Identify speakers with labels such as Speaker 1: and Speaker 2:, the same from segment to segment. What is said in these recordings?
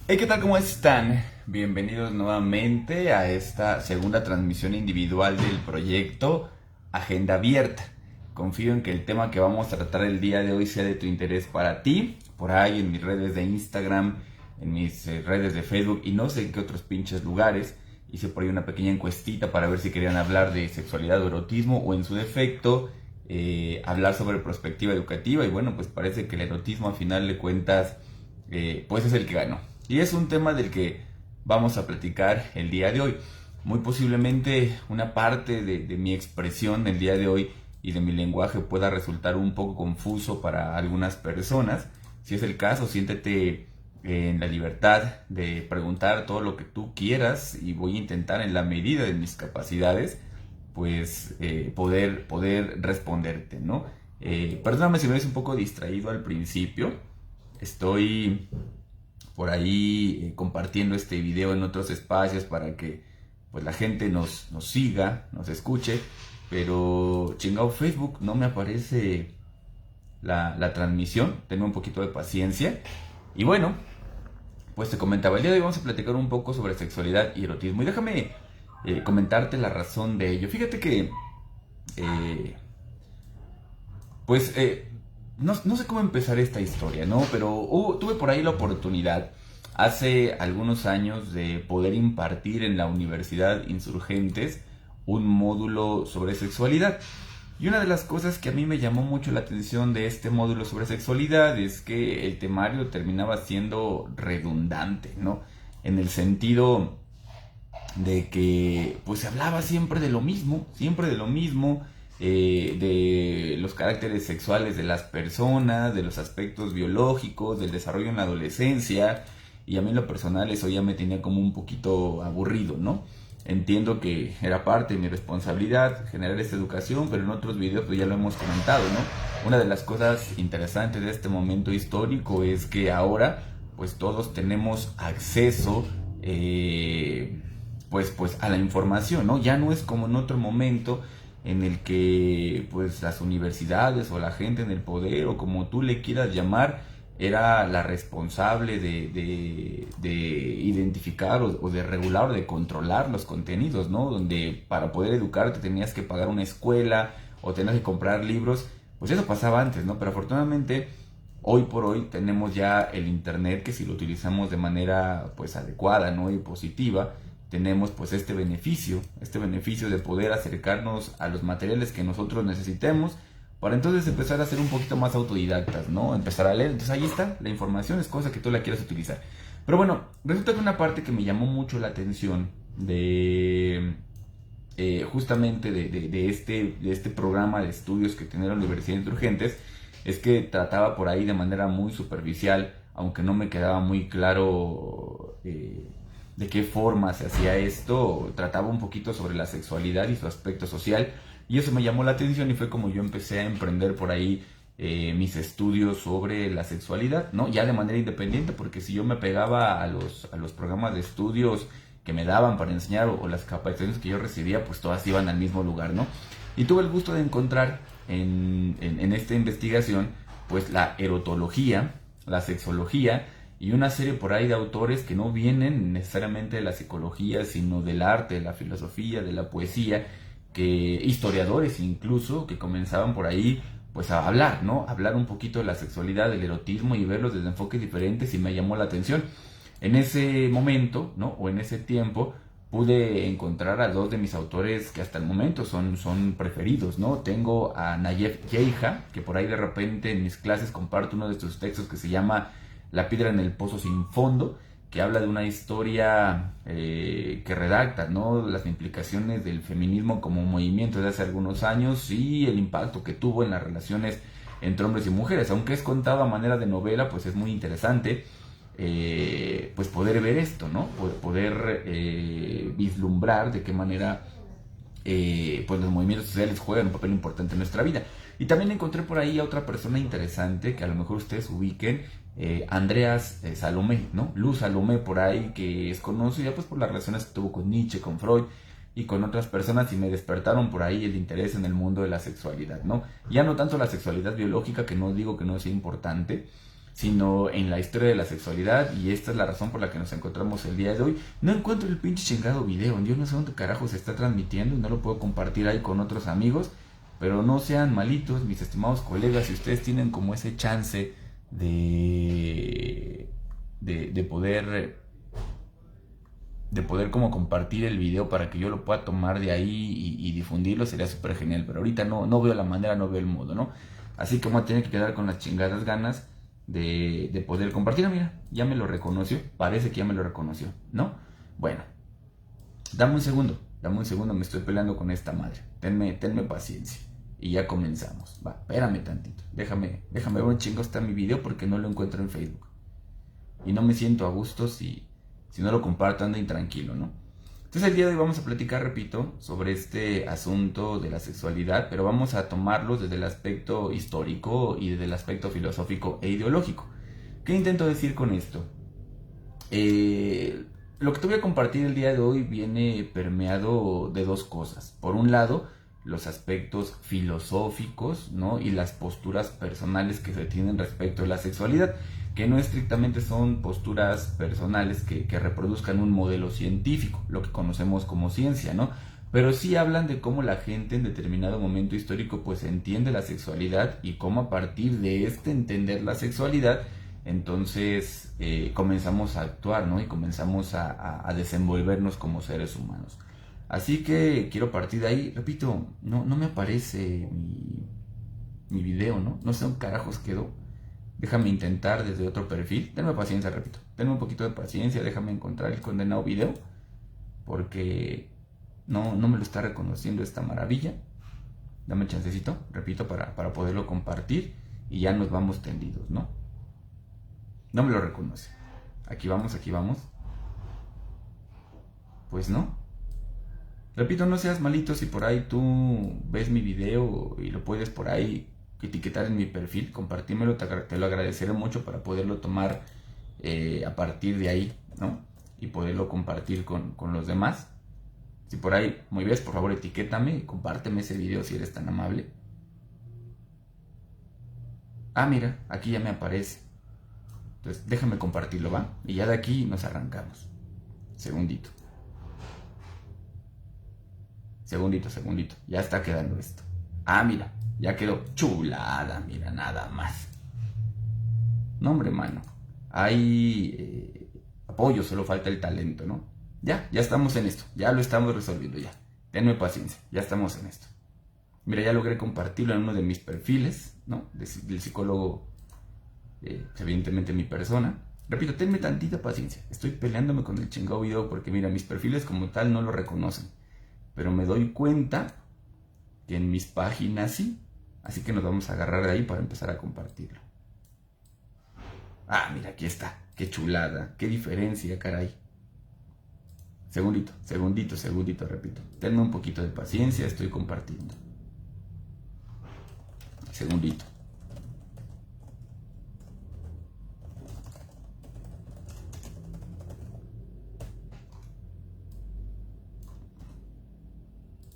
Speaker 1: Hey, ¿qué tal? ¿Cómo están? Bienvenidos nuevamente a esta segunda transmisión individual del proyecto Agenda Abierta. Confío en que el tema que vamos a tratar el día de hoy sea de tu interés para ti. Por ahí en mis redes de Instagram, en mis redes de Facebook y no sé en qué otros pinches lugares. Hice por ahí una pequeña encuestita para ver si querían hablar de sexualidad o erotismo o en su defecto hablar sobre perspectiva educativa. Y bueno, pues parece que el erotismo a final de cuentas pues es el que ganó. Y es un tema del que vamos a platicar el día de hoy. Muy posiblemente una parte de mi expresión el día de hoy y de mi lenguaje pueda resultar un poco confuso para algunas personas. Si es el caso, siéntete en la libertad de preguntar todo lo que tú quieras y voy a intentar en la medida de mis capacidades pues poder responderte, ¿no? Perdóname si me ves un poco distraído al principio. Estoy por ahí compartiendo este video en otros espacios para que pues la gente nos siga, nos escuche, pero chingado Facebook no me aparece la transmisión, tengo un poquito de paciencia. Y bueno, pues te comentaba, el día de hoy vamos a platicar un poco sobre sexualidad y erotismo y déjame comentarte la razón de ello. Fíjate que eh, pues no sé cómo empezar esta historia, ¿no? Pero tuve por ahí la oportunidad hace algunos años de poder impartir en la Universidad Insurgentes un módulo sobre sexualidad. Y una de las cosas que a mí me llamó mucho la atención de este módulo sobre sexualidad es que el temario terminaba siendo redundante, ¿no? En el sentido de que pues se hablaba siempre de lo mismo, de los caracteres sexuales de las personas, de los aspectos biológicos, del desarrollo en la adolescencia, y a mí en lo personal eso ya me tenía como un poquito aburrido, ¿no? Entiendo que era parte de mi responsabilidad generar esta educación, pero en otros videos pues ya lo hemos comentado, ¿no? Una de las cosas interesantes de este momento histórico es que ahora pues todos tenemos acceso pues a la información, ¿no? Ya no es como en otro momento en el que pues las universidades o la gente en el poder o como tú le quieras llamar era la responsable de identificar o de regular o de controlar los contenidos, ¿no? Donde para poder educarte tenías que pagar una escuela o tenías que comprar libros, pues eso pasaba antes, ¿no? Pero afortunadamente hoy por hoy tenemos ya el internet que si lo utilizamos de manera pues adecuada, ¿no? Y positiva, tenemos pues este beneficio de poder acercarnos a los materiales que nosotros necesitemos para entonces empezar a ser un poquito más autodidactas, ¿no? Empezar a leer, entonces ahí está, la información es cosa que tú la quieras utilizar. Pero bueno, resulta que una parte que me llamó mucho la atención justamente de este programa de estudios que tiene la Universidad de Insurgentes es que trataba por ahí de manera muy superficial, aunque no me quedaba muy claro de qué forma se hacía esto, trataba un poquito sobre la sexualidad y su aspecto social, y eso me llamó la atención y fue como yo empecé a emprender por ahí mis estudios sobre la sexualidad, ¿no? Ya de manera independiente, porque si yo me pegaba a los programas de estudios que me daban para enseñar o las capacitaciones que yo recibía, pues todas iban al mismo lugar, ¿no? Y tuve el gusto de encontrar en esta investigación, pues la erotología, la sexología y una serie por ahí de autores que no vienen necesariamente de la psicología, sino del arte, de la filosofía, de la poesía, que historiadores incluso que comenzaban por ahí pues a hablar, ¿no? Hablar un poquito de la sexualidad, del erotismo y verlos desde enfoques diferentes y me llamó la atención. En ese momento, ¿no? O en ese tiempo pude encontrar a dos de mis autores que hasta el momento son preferidos, ¿no? Tengo a Nayef Yeija, que por ahí de repente en mis clases comparto uno de sus textos que se llama La piedra en el pozo sin fondo, que habla de una historia que redacta, ¿no? Las implicaciones del feminismo como movimiento de hace algunos años y el impacto que tuvo en las relaciones entre hombres y mujeres. Aunque es contado a manera de novela, pues es muy interesante pues poder ver esto, ¿no? Poder vislumbrar de qué manera pues los movimientos sociales juegan un papel importante en nuestra vida. Y también encontré por ahí a otra persona interesante que a lo mejor ustedes ubiquen, Andreas Salomé, ¿no? Luz Salomé por ahí, que es conocida pues por las relaciones que tuvo con Nietzsche, con Freud y con otras personas y me despertaron por ahí el interés en el mundo de la sexualidad, ¿no? Ya no tanto la sexualidad biológica, que no digo que no sea importante, sino en la historia de la sexualidad, y esta es la razón por la que nos encontramos el día de hoy. No encuentro el pinche chingado video, yo no sé dónde carajo se está transmitiendo y no lo puedo compartir ahí con otros amigos, pero no sean malitos, mis estimados colegas, si ustedes tienen como ese chance de poder como compartir el video para que yo lo pueda tomar de ahí y difundirlo, sería súper genial, pero ahorita no veo la manera, no veo el modo, ¿no? Así que vamos a tener que quedar con las chingadas ganas de poder compartir. Mira, ya me lo reconoció, parece que ya me lo reconoció, ¿no? Bueno, dame un segundo, me estoy peleando con esta madre, tenme paciencia. Y ya comenzamos. Va, espérame tantito. Déjame ver un chingo está mi video porque no lo encuentro en Facebook. Y no me siento a gusto si no lo comparto, ando intranquilo, ¿no? Entonces el día de hoy vamos a platicar, repito, sobre este asunto de la sexualidad, pero vamos a tomarlo desde el aspecto histórico y desde el aspecto filosófico e ideológico. ¿Qué intento decir con esto? Lo que te voy a compartir el día de hoy viene permeado de dos cosas. Por un lado, los aspectos filosóficos, ¿no? Y las posturas personales que se tienen respecto a la sexualidad, que no estrictamente son posturas personales que reproduzcan un modelo científico, lo que conocemos como ciencia, ¿no? Pero sí hablan de cómo la gente en determinado momento histórico pues entiende la sexualidad y cómo a partir de este entender la sexualidad, entonces comenzamos a actuar, ¿no? Y comenzamos a desenvolvernos como seres humanos. Así que quiero partir de ahí. Repito, no me aparece mi video, ¿no? No sé dónde carajos quedó. Déjame intentar desde otro perfil. Denme paciencia, repito. Denme un poquito de paciencia. Déjame encontrar el condenado video. Porque no me lo está reconociendo esta maravilla. Dame chancecito, repito, para poderlo compartir. Y ya nos vamos tendidos, ¿no? No me lo reconoce. Aquí vamos. Pues no. Repito, no seas malito si por ahí tú ves mi video y lo puedes por ahí etiquetar en mi perfil, compartírmelo, te lo agradeceré mucho para poderlo tomar a partir de ahí, ¿no? Y poderlo compartir con los demás. Si por ahí muy ves, por favor etiquétame y compárteme ese video si eres tan amable. Ah, mira, aquí ya me aparece. Entonces déjame compartirlo, ¿va? Y ya de aquí nos arrancamos. Segundito, ya está quedando esto. Ah, mira, ya quedó chulada, mira, nada más. No, hombre, mano, hay apoyo, solo falta el talento, ¿no? Ya estamos en esto, ya lo estamos resolviendo, ya. Tenme paciencia, ya estamos en esto. Mira, ya logré compartirlo en uno de mis perfiles, ¿no? Del psicólogo, evidentemente mi persona. Repito, tenme tantita paciencia, estoy peleándome con el chingado video porque mira, mis perfiles como tal no lo reconocen. Pero me doy cuenta que en mis páginas sí. Así que nos vamos a agarrar de ahí para empezar a compartirlo. Ah, mira, aquí está. Qué chulada. Qué diferencia, caray. Segundito, repito. Tenme un poquito de paciencia, estoy compartiendo. Segundito.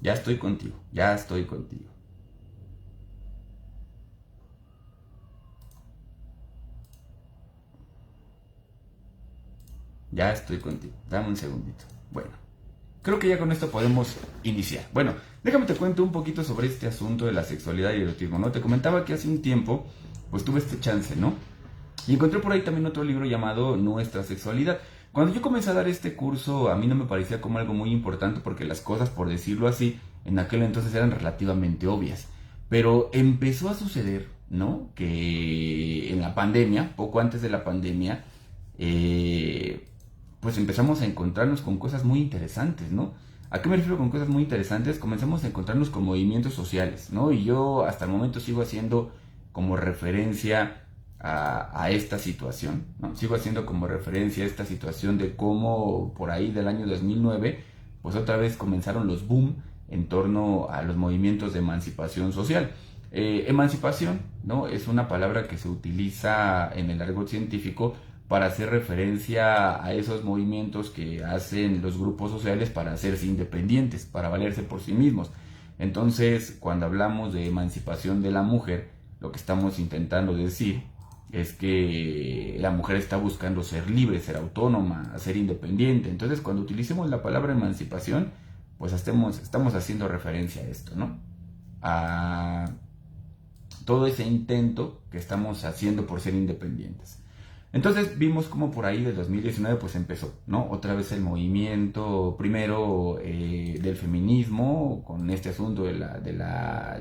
Speaker 1: Ya estoy contigo. Ya estoy contigo. Dame un segundito. Bueno, creo que ya con esto podemos iniciar. Bueno, déjame te cuento un poquito sobre este asunto de la sexualidad y el erotismo, ¿no? Te comentaba que hace un tiempo, pues tuve este chance, ¿no? Y encontré por ahí también otro libro llamado Nuestra Sexualidad. Cuando yo comencé a dar este curso, a mí no me parecía como algo muy importante porque las cosas, por decirlo así, en aquel entonces eran relativamente obvias. Pero empezó a suceder, ¿no? Que en la pandemia, poco antes de la pandemia, pues empezamos a encontrarnos con cosas muy interesantes, ¿no? ¿A qué me refiero con cosas muy interesantes? Comenzamos a encontrarnos con movimientos sociales, ¿no? Y yo hasta el momento sigo haciendo como referencia a esta situación, ¿no? Sigo haciendo como referencia a esta situación de cómo por ahí del año 2009, pues otra vez comenzaron los boom en torno a los movimientos de emancipación social. Emancipación, ¿no? Es una palabra que se utiliza en el argot científico para hacer referencia a esos movimientos que hacen los grupos sociales para hacerse independientes, para valerse por sí mismos. Entonces, cuando hablamos de emancipación de la mujer, lo que estamos intentando decir es que la mujer está buscando ser libre, ser autónoma, ser independiente. Entonces, cuando utilicemos la palabra emancipación, pues estamos haciendo referencia a esto, ¿no? A todo ese intento que estamos haciendo por ser independientes. Entonces vimos como por ahí de 2019 pues empezó, ¿no? Otra vez el movimiento primero del feminismo con este asunto de la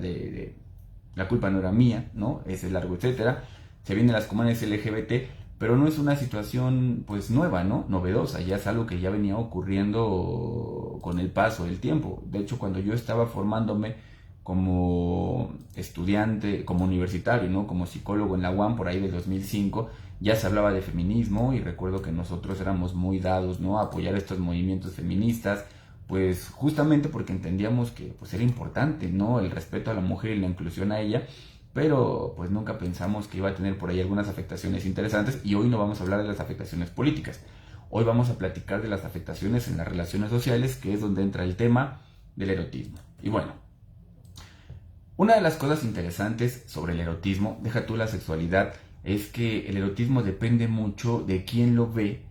Speaker 1: culpa no era mía, ¿no? Ese largo etcétera. Se vienen las comunidades LGBT, pero no es una situación pues nueva, ¿no? Novedosa, ya es algo que ya venía ocurriendo con el paso del tiempo. De hecho, cuando yo estaba formándome como estudiante, como universitario, ¿no? Como psicólogo en la UAM por ahí del 2005, ya se hablaba de feminismo y recuerdo que nosotros éramos muy dados, ¿no? A apoyar estos movimientos feministas, pues justamente porque entendíamos que pues era importante, ¿no? El respeto a la mujer y la inclusión a ella, pero pues nunca pensamos que iba a tener por ahí algunas afectaciones interesantes y hoy no vamos a hablar de las afectaciones políticas. Hoy vamos a platicar de las afectaciones en las relaciones sociales, que es donde entra el tema del erotismo. Y bueno, una de las cosas interesantes sobre el erotismo, deja tú la sexualidad, es que el erotismo depende mucho de quién lo ve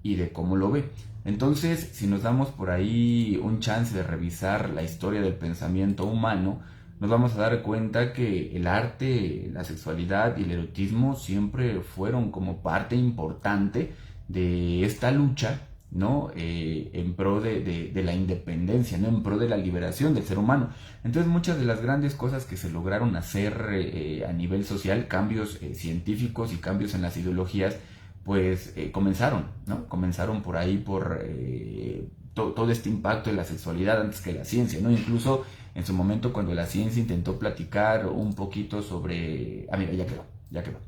Speaker 1: y de cómo lo ve. Entonces, si nos damos por ahí un chance de revisar la historia del pensamiento humano, nos vamos a dar cuenta que el arte, la sexualidad y el erotismo siempre fueron como parte importante de esta lucha, ¿no? En pro de la independencia, ¿no? En pro de la liberación del ser humano. Entonces muchas de las grandes cosas que se lograron hacer a nivel social, cambios científicos y cambios en las ideologías, pues comenzaron, ¿no? Comenzaron por ahí por todo este impacto de la sexualidad antes que la ciencia, ¿no? Incluso en su momento cuando la ciencia intentó platicar un poquito sobre... Ah, mira, ya quedó.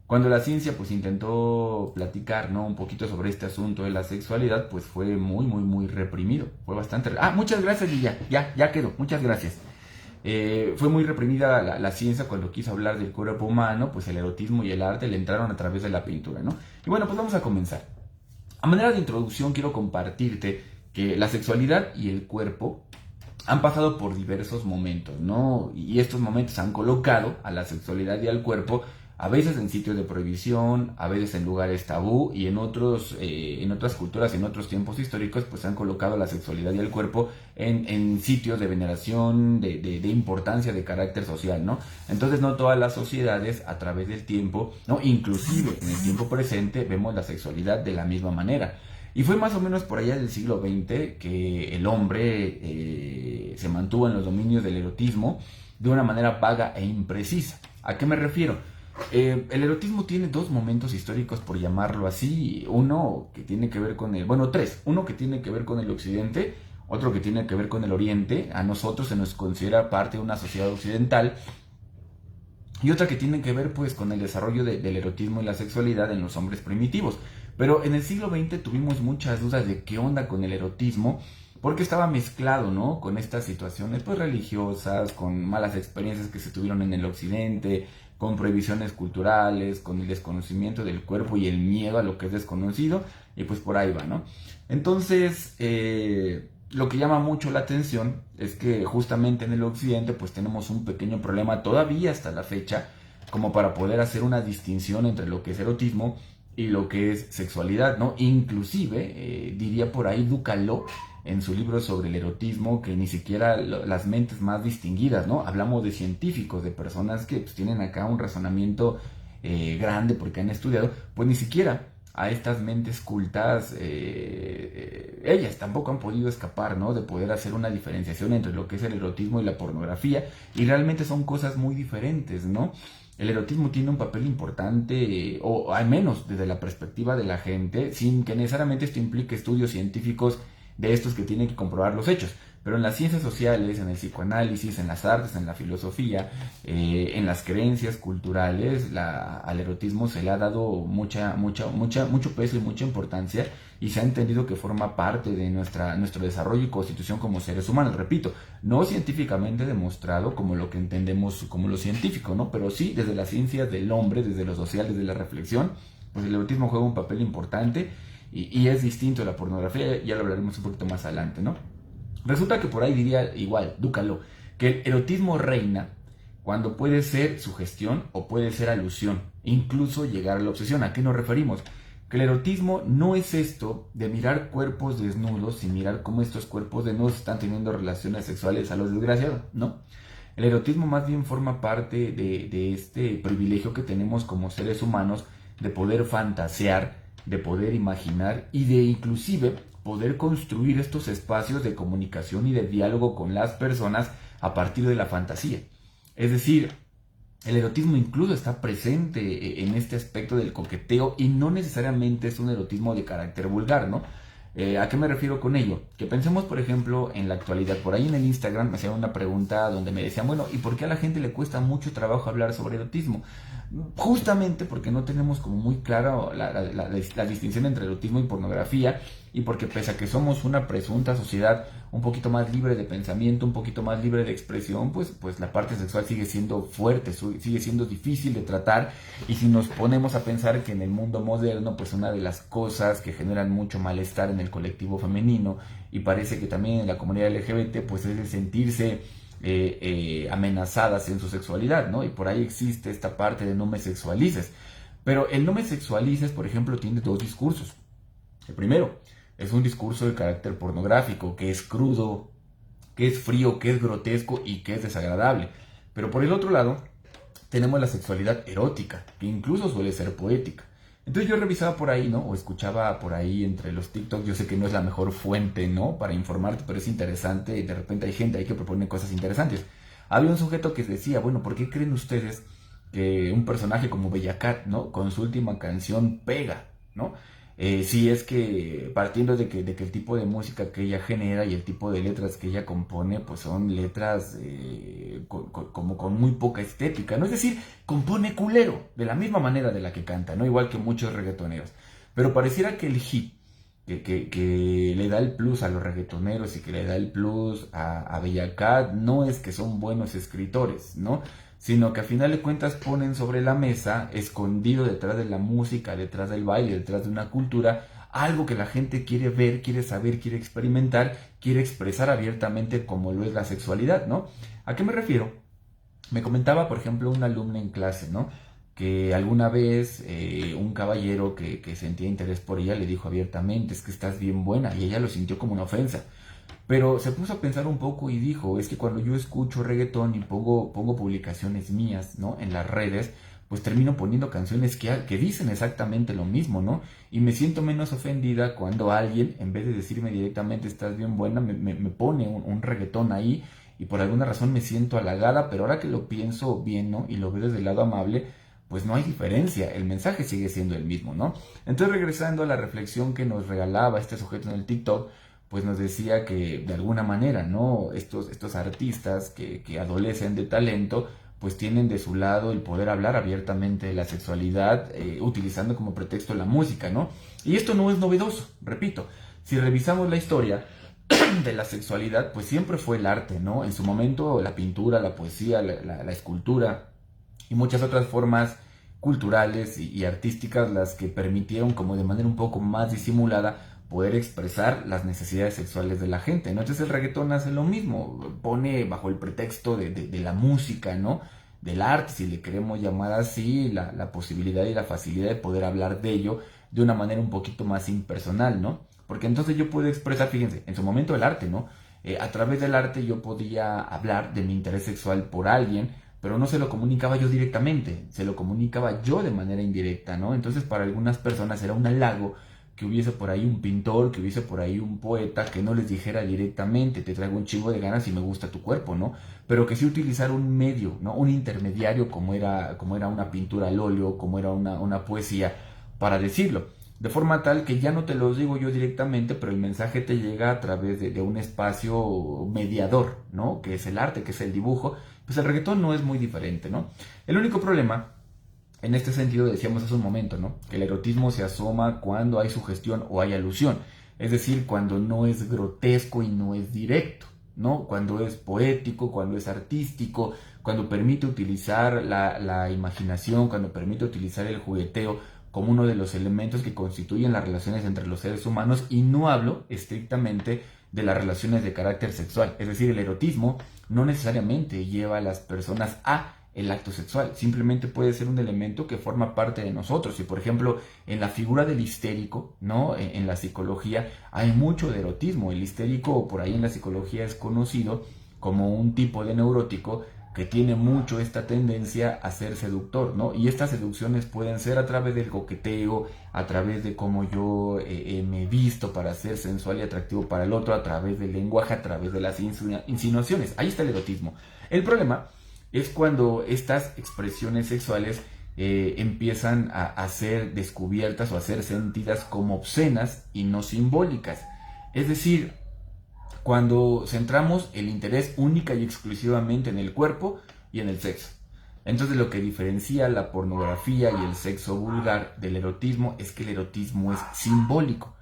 Speaker 1: Cuando la ciencia pues intentó platicar, ¿no? Un poquito sobre este asunto de la sexualidad, pues fue muy reprimido. Fue bastante... Ah, muchas gracias y ya quedó, muchas gracias. Fue muy reprimida la ciencia cuando quiso hablar del cuerpo humano, pues el erotismo y el arte le entraron a través de la pintura, ¿no? Y bueno, pues vamos a comenzar. A manera de introducción quiero compartirte que la sexualidad y el cuerpo han pasado por diversos momentos, ¿no? Y estos momentos han colocado a la sexualidad y al cuerpo a veces en sitios de prohibición, a veces en lugares tabú y en otras culturas, en otros tiempos históricos, pues han colocado la sexualidad y el cuerpo en sitios de veneración, de importancia, de carácter social, ¿no? Entonces no todas las sociedades a través del tiempo, ¿no? Inclusive en el tiempo presente vemos la sexualidad de la misma manera. Y fue más o menos por allá del siglo XX que el hombre se mantuvo en los dominios del erotismo de una manera vaga e imprecisa. ¿A qué me refiero? El erotismo tiene dos momentos históricos, por llamarlo así. Uno que tiene que ver con tres. Uno que tiene que ver con el occidente, otro que tiene que ver con el oriente. A nosotros se nos considera parte de una sociedad occidental. Y otra que tiene que ver pues con el desarrollo del erotismo y la sexualidad en los hombres primitivos. Pero en el siglo XX tuvimos muchas dudas de qué onda con el erotismo, porque estaba mezclado, ¿no? Con estas situaciones pues religiosas, con malas experiencias que se tuvieron en el occidente, con prohibiciones culturales, con el desconocimiento del cuerpo y el miedo a lo que es desconocido, y pues por ahí va, ¿no? Entonces, lo que llama mucho la atención es que justamente en el occidente pues tenemos un pequeño problema todavía hasta la fecha, como para poder hacer una distinción entre lo que es erotismo y lo que es sexualidad, ¿no? Inclusive, diría por ahí Ducaló, en su libro sobre el erotismo, que ni siquiera las mentes más distinguidas, ¿no? Hablamos de científicos, de personas que pues, tienen acá un razonamiento grande porque han estudiado, pues ni siquiera a estas mentes cultas, ellas tampoco han podido escapar, ¿no? De poder hacer una diferenciación entre lo que es el erotismo y la pornografía, y realmente son cosas muy diferentes, ¿no? El erotismo tiene un papel importante, o al menos desde la perspectiva de la gente, sin que necesariamente esto implique estudios científicos de estos que tienen que comprobar los hechos. Pero en las ciencias sociales, en el psicoanálisis, en las artes, en la filosofía, en las creencias culturales, al erotismo se le ha dado mucho peso y mucha importancia, y se ha entendido que forma parte de nuestro desarrollo y constitución como seres humanos. Repito, no científicamente demostrado como lo que entendemos como lo científico, ¿no? Pero sí desde las ciencias del hombre, desde lo social, desde la reflexión, pues el erotismo juega un papel importante y es distinto a la pornografía. Ya lo hablaremos un poquito más adelante, ¿no? Resulta que por ahí diría igual, Ducaló, que el erotismo reina cuando puede ser sugestión o puede ser alusión, incluso llegar a la obsesión. ¿A qué nos referimos? Que el erotismo no es esto de mirar cuerpos desnudos y mirar cómo estos cuerpos desnudos están teniendo relaciones sexuales a los desgraciados, ¿no? El erotismo más bien forma parte de este privilegio que tenemos como seres humanos de poder fantasear, de poder imaginar y de inclusive poder construir estos espacios de comunicación y de diálogo con las personas a partir de la fantasía. Es decir, el erotismo incluso está presente en este aspecto del coqueteo y no necesariamente es un erotismo de carácter vulgar, ¿no? ¿A qué me refiero con ello? Que pensemos, por ejemplo, en la actualidad. Por ahí en el Instagram me hacían una pregunta donde me decían, bueno, ¿y por qué a la gente le cuesta mucho trabajo hablar sobre erotismo? Justamente porque no tenemos como muy clara la distinción entre erotismo y pornografía, y porque pese a que somos una presunta sociedad un poquito más libre de pensamiento, un poquito más libre de expresión, pues la parte sexual sigue siendo fuerte, sigue siendo difícil de tratar. Y si nos ponemos a pensar que en el mundo moderno, pues una de las cosas que generan mucho malestar en el colectivo femenino, y parece que también en la comunidad LGBT, pues es el sentirse amenazadas en su sexualidad, ¿no? Y por ahí existe esta parte de no me sexualices. Pero el no me sexualices, por ejemplo, tiene dos discursos. El primero es un discurso de carácter pornográfico, que es crudo, que es frío, que es grotesco y que es desagradable. Pero por el otro lado, tenemos la sexualidad erótica, que incluso suele ser poética. Entonces yo revisaba por ahí, ¿no? O escuchaba por ahí entre los TikTok. Yo sé que no es la mejor fuente, ¿no? Para informarte, pero es interesante y de repente hay gente ahí que propone cosas interesantes. Había un sujeto que decía, bueno, ¿por qué creen ustedes que un personaje como Bella Cat, ¿no? Con su última canción pega, ¿no? Si es que partiendo de que el tipo de música que ella genera y el tipo de letras que ella compone, pues son letras como con muy poca estética, ¿no? Es decir, compone culero, de la misma manera de la que canta, ¿no? Igual que muchos reggaetoneros. Pero pareciera que el hit que le da el plus a los reggaetoneros y que le da el plus a Bella Cat no es que son buenos escritores, ¿no? Sino que a final de cuentas ponen sobre la mesa, escondido detrás de la música, detrás del baile, detrás de una cultura, algo que la gente quiere ver, quiere saber, quiere experimentar, quiere expresar abiertamente como lo es la sexualidad, ¿no? ¿A qué me refiero? Me comentaba, por ejemplo, una alumna en clase, ¿no? Que alguna vez un caballero que sentía interés por ella le dijo abiertamente, es que estás bien buena, y ella lo sintió como una ofensa. Pero se puso a pensar un poco y dijo, es que cuando yo escucho reggaetón y pongo publicaciones mías, ¿no? En las redes, pues termino poniendo canciones que dicen exactamente lo mismo, ¿no? Y me siento menos ofendida cuando alguien, en vez de decirme directamente estás bien buena, me pone un reggaetón ahí y por alguna razón me siento halagada, pero ahora que lo pienso bien, ¿no? Y lo veo desde el lado amable, pues no hay diferencia, el mensaje sigue siendo el mismo, ¿no? Entonces regresando a la reflexión que nos regalaba este sujeto en el TikTok, pues nos decía que de alguna manera, ¿no? Estos artistas que adolecen de talento, pues tienen de su lado el poder hablar abiertamente de la sexualidad, utilizando como pretexto la música, ¿no? Y esto no es novedoso, repito, si revisamos la historia de la sexualidad, pues siempre fue el arte, ¿no? En su momento la pintura, la poesía, la escultura y muchas otras formas culturales y artísticas las que permitieron como de manera un poco más disimulada poder expresar las necesidades sexuales de la gente, ¿no? Entonces el reggaetón hace lo mismo, pone bajo el pretexto de la música, ¿no? Del arte, si le queremos llamar así, la posibilidad y la facilidad de poder hablar de ello de una manera un poquito más impersonal, ¿no? Porque entonces yo puedo expresar, fíjense, en su momento el arte, ¿no? A través del arte yo podía hablar de mi interés sexual por alguien, pero no se lo comunicaba yo directamente, se lo comunicaba yo de manera indirecta, ¿no? Entonces para algunas personas era un halago que hubiese por ahí un pintor, que hubiese por ahí un poeta que no les dijera directamente, te traigo un chingo de ganas y me gusta tu cuerpo, ¿no? Pero que sí utilizar un medio, ¿no? Un intermediario como era una pintura al óleo, como era una poesía, para decirlo. De forma tal que ya no te lo digo yo directamente, pero el mensaje te llega a través de un espacio mediador, ¿no? Que es el arte, que es el dibujo. Pues el reggaetón no es muy diferente, ¿no? El único problema en este sentido, decíamos hace un momento, ¿no? Que el erotismo se asoma cuando hay sugestión o hay alusión. Es decir, cuando no es grotesco y no es directo, ¿no? Cuando es poético, cuando es artístico, cuando permite utilizar la imaginación, cuando permite utilizar el jugueteo como uno de los elementos que constituyen las relaciones entre los seres humanos. Y no hablo estrictamente de las relaciones de carácter sexual. Es decir, el erotismo no necesariamente lleva a las personas a el acto sexual, simplemente puede ser un elemento que forma parte de nosotros. Y por ejemplo, en la figura del histérico, ¿no? En la psicología hay mucho de erotismo. El histérico por ahí en la psicología es conocido como un tipo de neurótico que tiene mucho esta tendencia a ser seductor, ¿no? Y estas seducciones pueden ser a través del coqueteo, a través de cómo yo me he visto para ser sensual y atractivo para el otro, a través del lenguaje, a través de las insinuaciones. Ahí está el erotismo. El problema es cuando estas expresiones sexuales empiezan a ser descubiertas o a ser sentidas como obscenas y no simbólicas. Es decir, cuando centramos el interés única y exclusivamente en el cuerpo y en el sexo. Entonces lo que diferencia la pornografía y el sexo vulgar del erotismo es que el erotismo es simbólico.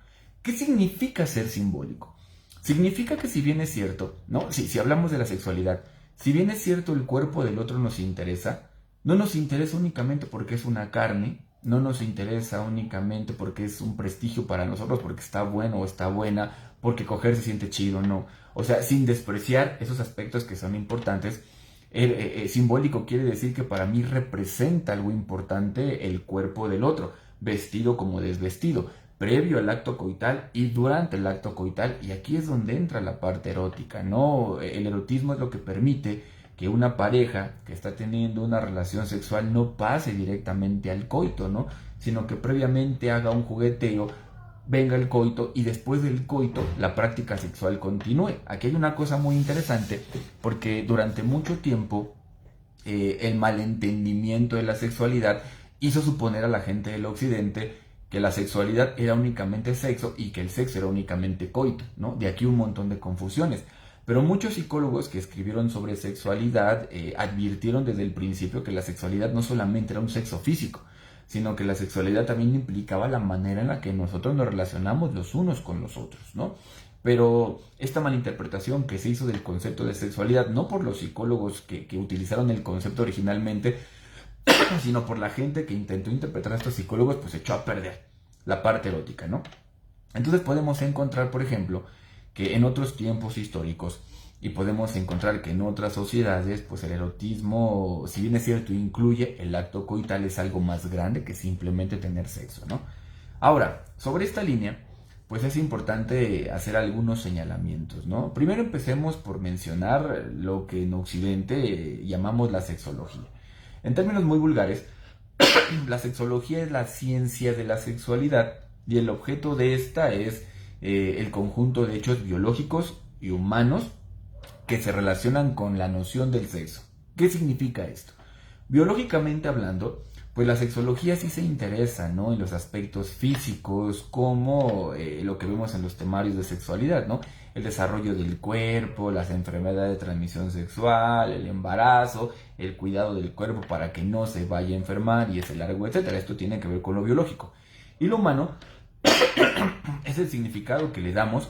Speaker 1: ¿Qué significa ser simbólico? Significa que si bien es cierto, ¿no? Si hablamos de la sexualidad, si bien es cierto el cuerpo del otro nos interesa, no nos interesa únicamente porque es una carne, no nos interesa únicamente porque es un prestigio para nosotros, porque está bueno o está buena, porque coger se siente chido, no. O sea, sin despreciar esos aspectos que son importantes, simbólico quiere decir que para mí representa algo importante el cuerpo del otro, vestido como desvestido, previo al acto coital y durante el acto coital, y aquí es donde entra la parte erótica, ¿no? El erotismo es lo que permite que una pareja que está teniendo una relación sexual no pase directamente al coito, ¿no? Sino que previamente haga un jugueteo, venga el coito y después del coito la práctica sexual continúe. Aquí hay una cosa muy interesante porque durante mucho tiempo el malentendimiento de la sexualidad hizo suponer a la gente del occidente que la sexualidad era únicamente sexo y que el sexo era únicamente coito, ¿no? De aquí un montón de confusiones. Pero muchos psicólogos que escribieron sobre sexualidad advirtieron desde el principio que la sexualidad no solamente era un sexo físico, sino que la sexualidad también implicaba la manera en la que nosotros nos relacionamos los unos con los otros, ¿no? Pero esta malinterpretación que se hizo del concepto de sexualidad, no por los psicólogos que utilizaron el concepto originalmente, sino por la gente que intentó interpretar a estos psicólogos, pues echó a perder la parte erótica, ¿no? Entonces podemos encontrar, por ejemplo, que en otros tiempos históricos, y podemos encontrar que en otras sociedades, pues el erotismo, si bien es cierto, incluye el acto coital, es algo más grande que simplemente tener sexo, ¿no? Ahora, sobre esta línea, pues es importante hacer algunos señalamientos, ¿no? Primero empecemos por mencionar lo que en Occidente llamamos la sexología. En términos muy vulgares, la sexología es la ciencia de la sexualidad y el objeto de esta es el conjunto de hechos biológicos y humanos que se relacionan con la noción del sexo. ¿Qué significa esto? Biológicamente hablando, pues la sexología sí se interesa, ¿no? En los aspectos físicos, como lo que vemos en los temarios de sexualidad, ¿no? El desarrollo del cuerpo, las enfermedades de transmisión sexual, el embarazo, el cuidado del cuerpo para que no se vaya a enfermar y ese largo, etcétera. Esto tiene que ver con lo biológico. Y lo humano es el significado que le damos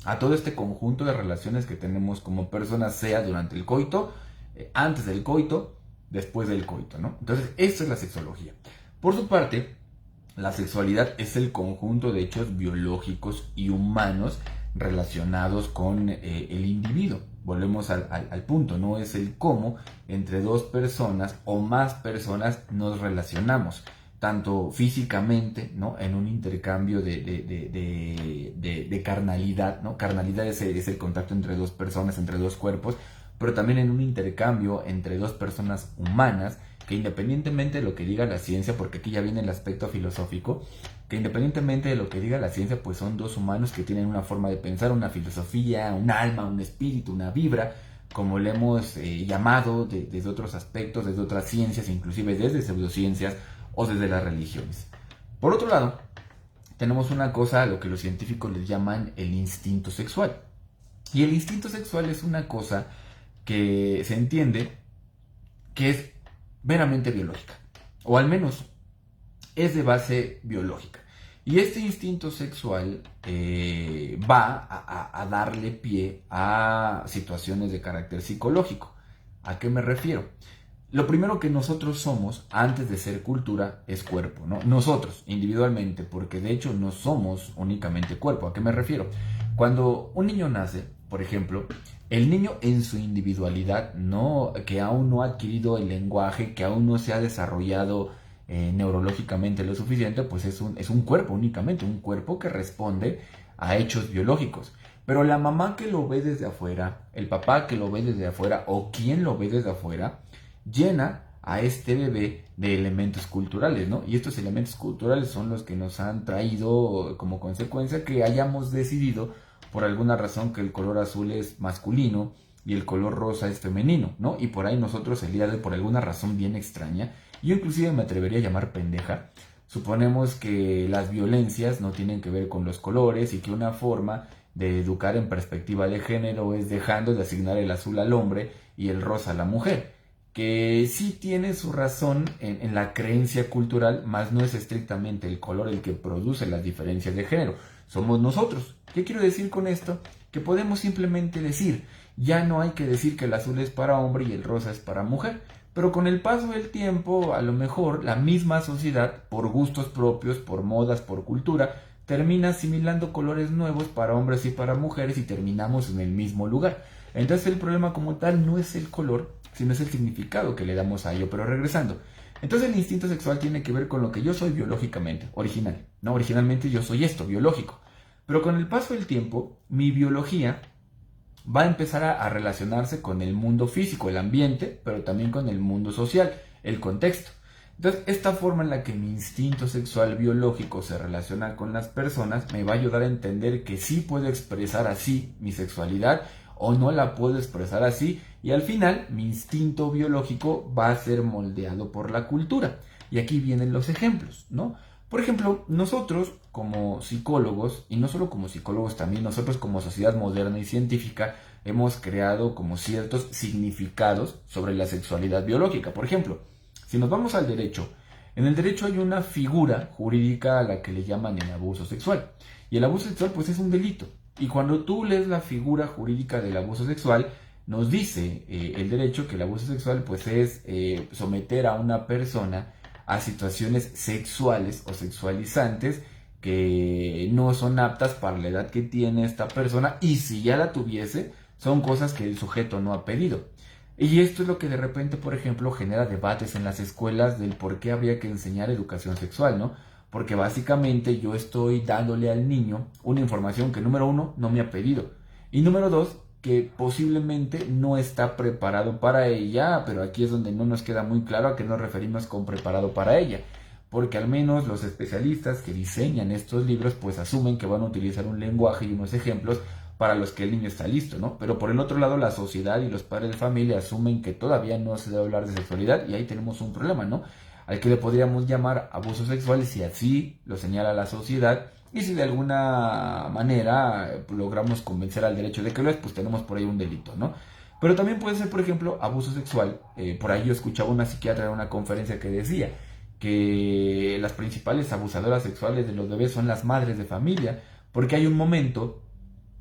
Speaker 1: a todo este conjunto de relaciones que tenemos como personas, sea durante el coito, antes del coito, después del coito, ¿no? Entonces, esto es la sexología. Por su parte, la sexualidad es el conjunto de hechos biológicos y humanos relacionados con el individuo. Volvemos al punto, no es el cómo entre dos personas o más personas nos relacionamos, tanto físicamente, ¿no? En un intercambio de carnalidad, ¿no? Carnalidad es el contacto entre dos personas, entre dos cuerpos, pero también en un intercambio entre dos personas humanas, que independientemente de lo que diga la ciencia, porque aquí ya viene el aspecto filosófico, que independientemente de lo que diga la ciencia, pues son dos humanos que tienen una forma de pensar, una filosofía, un alma, un espíritu, una vibra, como le hemos llamado desde otros aspectos, desde otras ciencias, inclusive desde pseudociencias o desde las religiones. Por otro lado, tenemos una cosa a lo que los científicos les llaman el instinto sexual. Y el instinto sexual es una cosa que se entiende que es meramente biológica, o al menos es de base biológica. Y este instinto sexual va a darle pie a situaciones de carácter psicológico. ¿A qué me refiero? Lo primero que nosotros somos, antes de ser cultura, es cuerpo, ¿no? Nosotros, individualmente, porque de hecho no somos únicamente cuerpo. ¿A qué me refiero? Cuando un niño nace, por ejemplo, el niño en su individualidad, no, que aún no ha adquirido el lenguaje, que aún no se ha desarrollado neurológicamente lo suficiente, pues es un cuerpo únicamente, un cuerpo que responde a hechos biológicos. Pero la mamá que lo ve desde afuera, el papá que lo ve desde afuera o quien lo ve desde afuera, llena a este bebé de elementos culturales, ¿no? Y estos elementos culturales son los que nos han traído como consecuencia que hayamos decidido por alguna razón que el color azul es masculino y el color rosa es femenino, ¿no? Y por ahí nosotros el día de hoy, por alguna razón bien extraña, yo inclusive me atrevería a llamar pendeja, suponemos que las violencias no tienen que ver con los colores y que una forma de educar en perspectiva de género es dejando de asignar el azul al hombre y el rosa a la mujer, que sí tiene su razón en la creencia cultural, mas no es estrictamente el color el que produce las diferencias de género, somos nosotros. ¿Qué quiero decir con esto? Que podemos simplemente decir, ya no hay que decir que el azul es para hombre y el rosa es para mujer, pero con el paso del tiempo, a lo mejor la misma sociedad, por gustos propios, por modas, por cultura, termina asimilando colores nuevos para hombres y para mujeres y terminamos en el mismo lugar. Entonces el problema como tal no es el color, sino es el significado que le damos a ello. Pero regresando, entonces el instinto sexual tiene que ver con lo que yo soy biológicamente, original. No, originalmente yo soy esto, biológico. Pero con el paso del tiempo, mi biología va a empezar a relacionarse con el mundo físico, el ambiente, pero también con el mundo social, el contexto. Entonces, esta forma en la que mi instinto sexual biológico se relaciona con las personas me va a ayudar a entender que sí puedo expresar así mi sexualidad o no la puedo expresar así, y al final mi instinto biológico va a ser moldeado por la cultura. Y aquí vienen los ejemplos, ¿no? Por ejemplo, nosotros como psicólogos, y no solo como psicólogos, también nosotros como sociedad moderna y científica, hemos creado como ciertos significados sobre la sexualidad biológica. Por ejemplo, si nos vamos al derecho, en el derecho hay una figura jurídica a la que le llaman el abuso sexual. Y el abuso sexual pues es un delito. Y cuando tú lees la figura jurídica del abuso sexual, nos dice el derecho que el abuso sexual pues es someter a una persona a situaciones sexuales o sexualizantes que no son aptas para la edad que tiene esta persona, y si ya la tuviese, son cosas que el sujeto no ha pedido. Y esto es lo que de repente, por ejemplo, genera debates en las escuelas del por qué habría que enseñar educación sexual, ¿no? Porque básicamente yo estoy dándole al niño una información que, número uno, no me ha pedido, y número dos, que posiblemente no está preparado para ella, pero aquí es donde no nos queda muy claro a qué nos referimos con preparado para ella, porque al menos los especialistas que diseñan estos libros pues asumen que van a utilizar un lenguaje y unos ejemplos para los que el niño está listo, ¿no? Pero por el otro lado, la sociedad y los padres de familia asumen que todavía no se debe hablar de sexualidad, y ahí tenemos un problema, ¿no? Al que le podríamos llamar abuso sexual si así lo señala la sociedad, y si de alguna manera logramos convencer al derecho de que lo es, pues tenemos por ahí un delito, ¿no? Pero también puede ser, por ejemplo, abuso sexual. Por ahí yo escuchaba una psiquiatra en una conferencia que decía que las principales abusadoras sexuales de los bebés son las madres de familia, porque hay un momento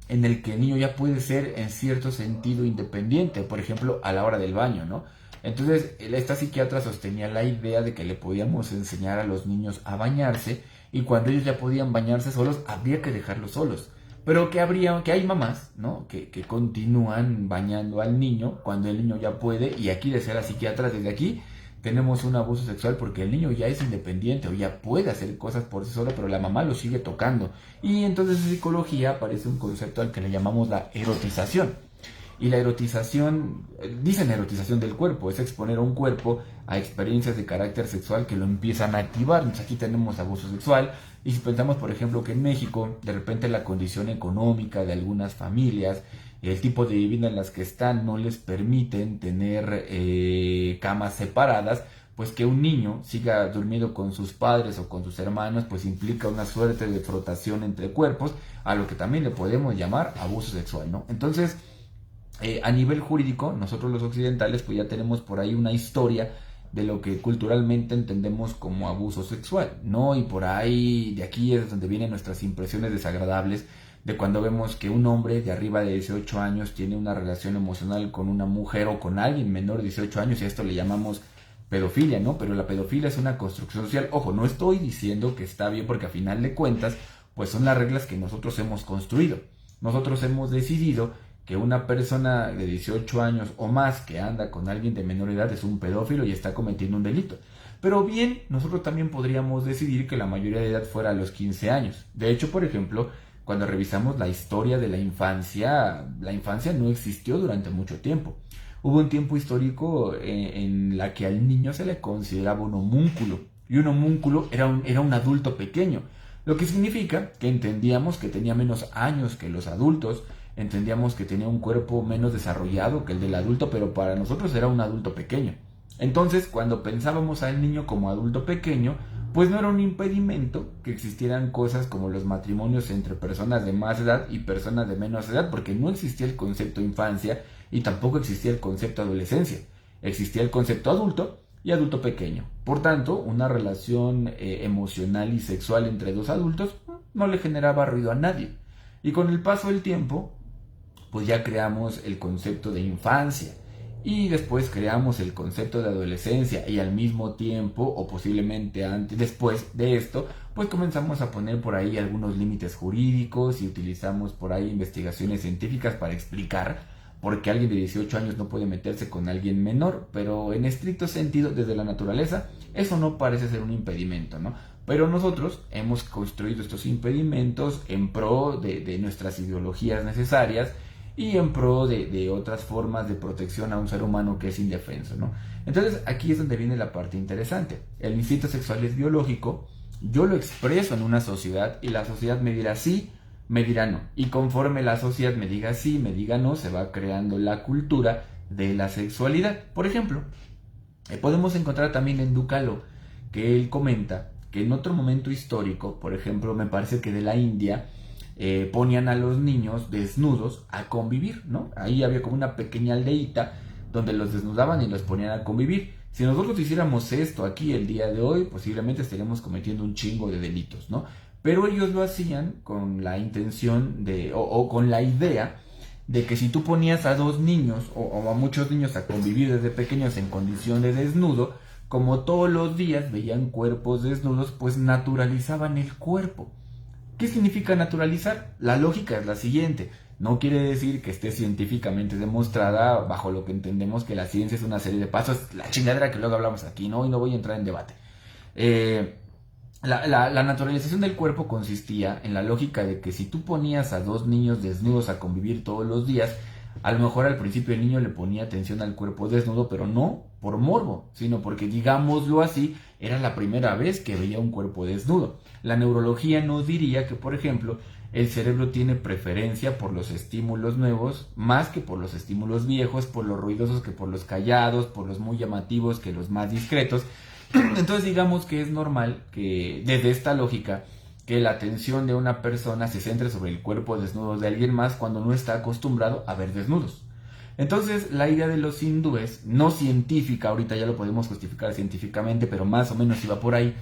Speaker 1: en el que el niño ya puede ser en cierto sentido independiente, por ejemplo, a la hora del baño, ¿no? Entonces, esta psiquiatra sostenía la idea de que le podíamos enseñar a los niños a bañarse, y cuando ellos ya podían bañarse solos, habría que dejarlos solos. Pero que hay mamás, ¿no? Que continúan bañando al niño cuando el niño ya puede, y aquí decía la psiquiatra, desde aquí tenemos un abuso sexual porque el niño ya es independiente o ya puede hacer cosas por sí solo, pero la mamá lo sigue tocando. Y entonces en psicología aparece un concepto al que le llamamos la erotización. Y la erotización, dicen erotización del cuerpo, es exponer a un cuerpo a experiencias de carácter sexual que lo empiezan a activar. Entonces aquí tenemos abuso sexual, y si pensamos por ejemplo que en México de repente la condición económica de algunas familias, el tipo de vivienda en las que están no les permiten tener camas separadas, pues que un niño siga durmiendo con sus padres o con sus hermanos, pues implica una suerte de frotación entre cuerpos, a lo que también le podemos llamar abuso sexual, ¿no? Entonces, a nivel jurídico, nosotros los occidentales pues ya tenemos por ahí una historia de lo que culturalmente entendemos como abuso sexual, ¿no? Y por ahí, de aquí es donde vienen nuestras impresiones desagradables de cuando vemos que un hombre de arriba de 18 años tiene una relación emocional con una mujer o con alguien menor de 18 años, y a esto le llamamos pedofilia, ¿no? Pero la pedofilia es una construcción social. Ojo, no estoy diciendo que está bien, porque a final de cuentas, pues son las reglas que nosotros hemos construido. Nosotros hemos decidido que una persona de 18 años o más que anda con alguien de menor edad es un pedófilo y está cometiendo un delito. Pero bien, nosotros también podríamos decidir que la mayoría de edad fuera a los 15 años. De hecho, por ejemplo, cuando revisamos la historia de la infancia no existió durante mucho tiempo. Hubo un tiempo histórico en la que al niño se le consideraba un homúnculo, y un homúnculo era un adulto pequeño, lo que significa que entendíamos que tenía menos años que los adultos, entendíamos que tenía un cuerpo menos desarrollado que el del adulto, pero para nosotros era un adulto pequeño. Entonces, cuando pensábamos al niño como adulto pequeño, pues no era un impedimento que existieran cosas como los matrimonios entre personas de más edad y personas de menos edad, porque no existía el concepto infancia y tampoco existía el concepto adolescencia. Existía el concepto adulto y adulto pequeño. Por tanto, una relación emocional y sexual entre dos adultos no le generaba ruido a nadie. Y con el paso del tiempo, pues ya creamos el concepto de infancia y después creamos el concepto de adolescencia, y al mismo tiempo o posiblemente antes, después de esto, pues comenzamos a poner por ahí algunos límites jurídicos y utilizamos por ahí investigaciones científicas para explicar por qué alguien de 18 años no puede meterse con alguien menor, pero en estricto sentido, desde la naturaleza, eso no parece ser un impedimento, ¿no? Pero nosotros hemos construido estos impedimentos en pro de nuestras ideologías necesarias y en pro de otras formas de protección a un ser humano que es indefenso, ¿no? Entonces aquí es donde viene la parte interesante. El instinto sexual es biológico, yo lo expreso en una sociedad y la sociedad me dirá sí, me dirá no. Y conforme la sociedad me diga sí, me diga no, se va creando la cultura de la sexualidad. Por ejemplo, podemos encontrar también en Ducalo que él comenta que en otro momento histórico, por ejemplo, me parece que de la India, ponían a los niños desnudos a convivir, ¿no? Ahí había como una pequeña aldeíta donde los desnudaban y los ponían a convivir. Si nosotros hiciéramos esto aquí el día de hoy, posiblemente estaríamos cometiendo un chingo de delitos, ¿no? Pero ellos lo hacían con la intención o con la idea de que si tú ponías a dos niños o a muchos niños a convivir desde pequeños en condición de desnudo, como todos los días veían cuerpos desnudos, pues naturalizaban el cuerpo. ¿Qué significa naturalizar? La lógica es la siguiente. No quiere decir que esté científicamente demostrada bajo lo que entendemos que la ciencia es una serie de pasos, la chingadera que luego hablamos aquí, ¿no? Y no voy a entrar en debate. La naturalización del cuerpo consistía en la lógica de que si tú ponías a dos niños desnudos a convivir todos los días, a lo mejor al principio el niño le ponía atención al cuerpo desnudo, pero no por morbo, sino porque, digámoslo así, era la primera vez que veía un cuerpo desnudo. La neurología nos diría que, por ejemplo, el cerebro tiene preferencia por los estímulos nuevos más que por los estímulos viejos, por los ruidosos que por los callados, por los muy llamativos que los más discretos. Entonces digamos que es normal que desde esta lógica que la atención de una persona se centre sobre el cuerpo desnudo de alguien más cuando no está acostumbrado a ver desnudos. Entonces la idea de los hindúes, no científica, ahorita ya lo podemos justificar científicamente, pero más o menos iba por ahí,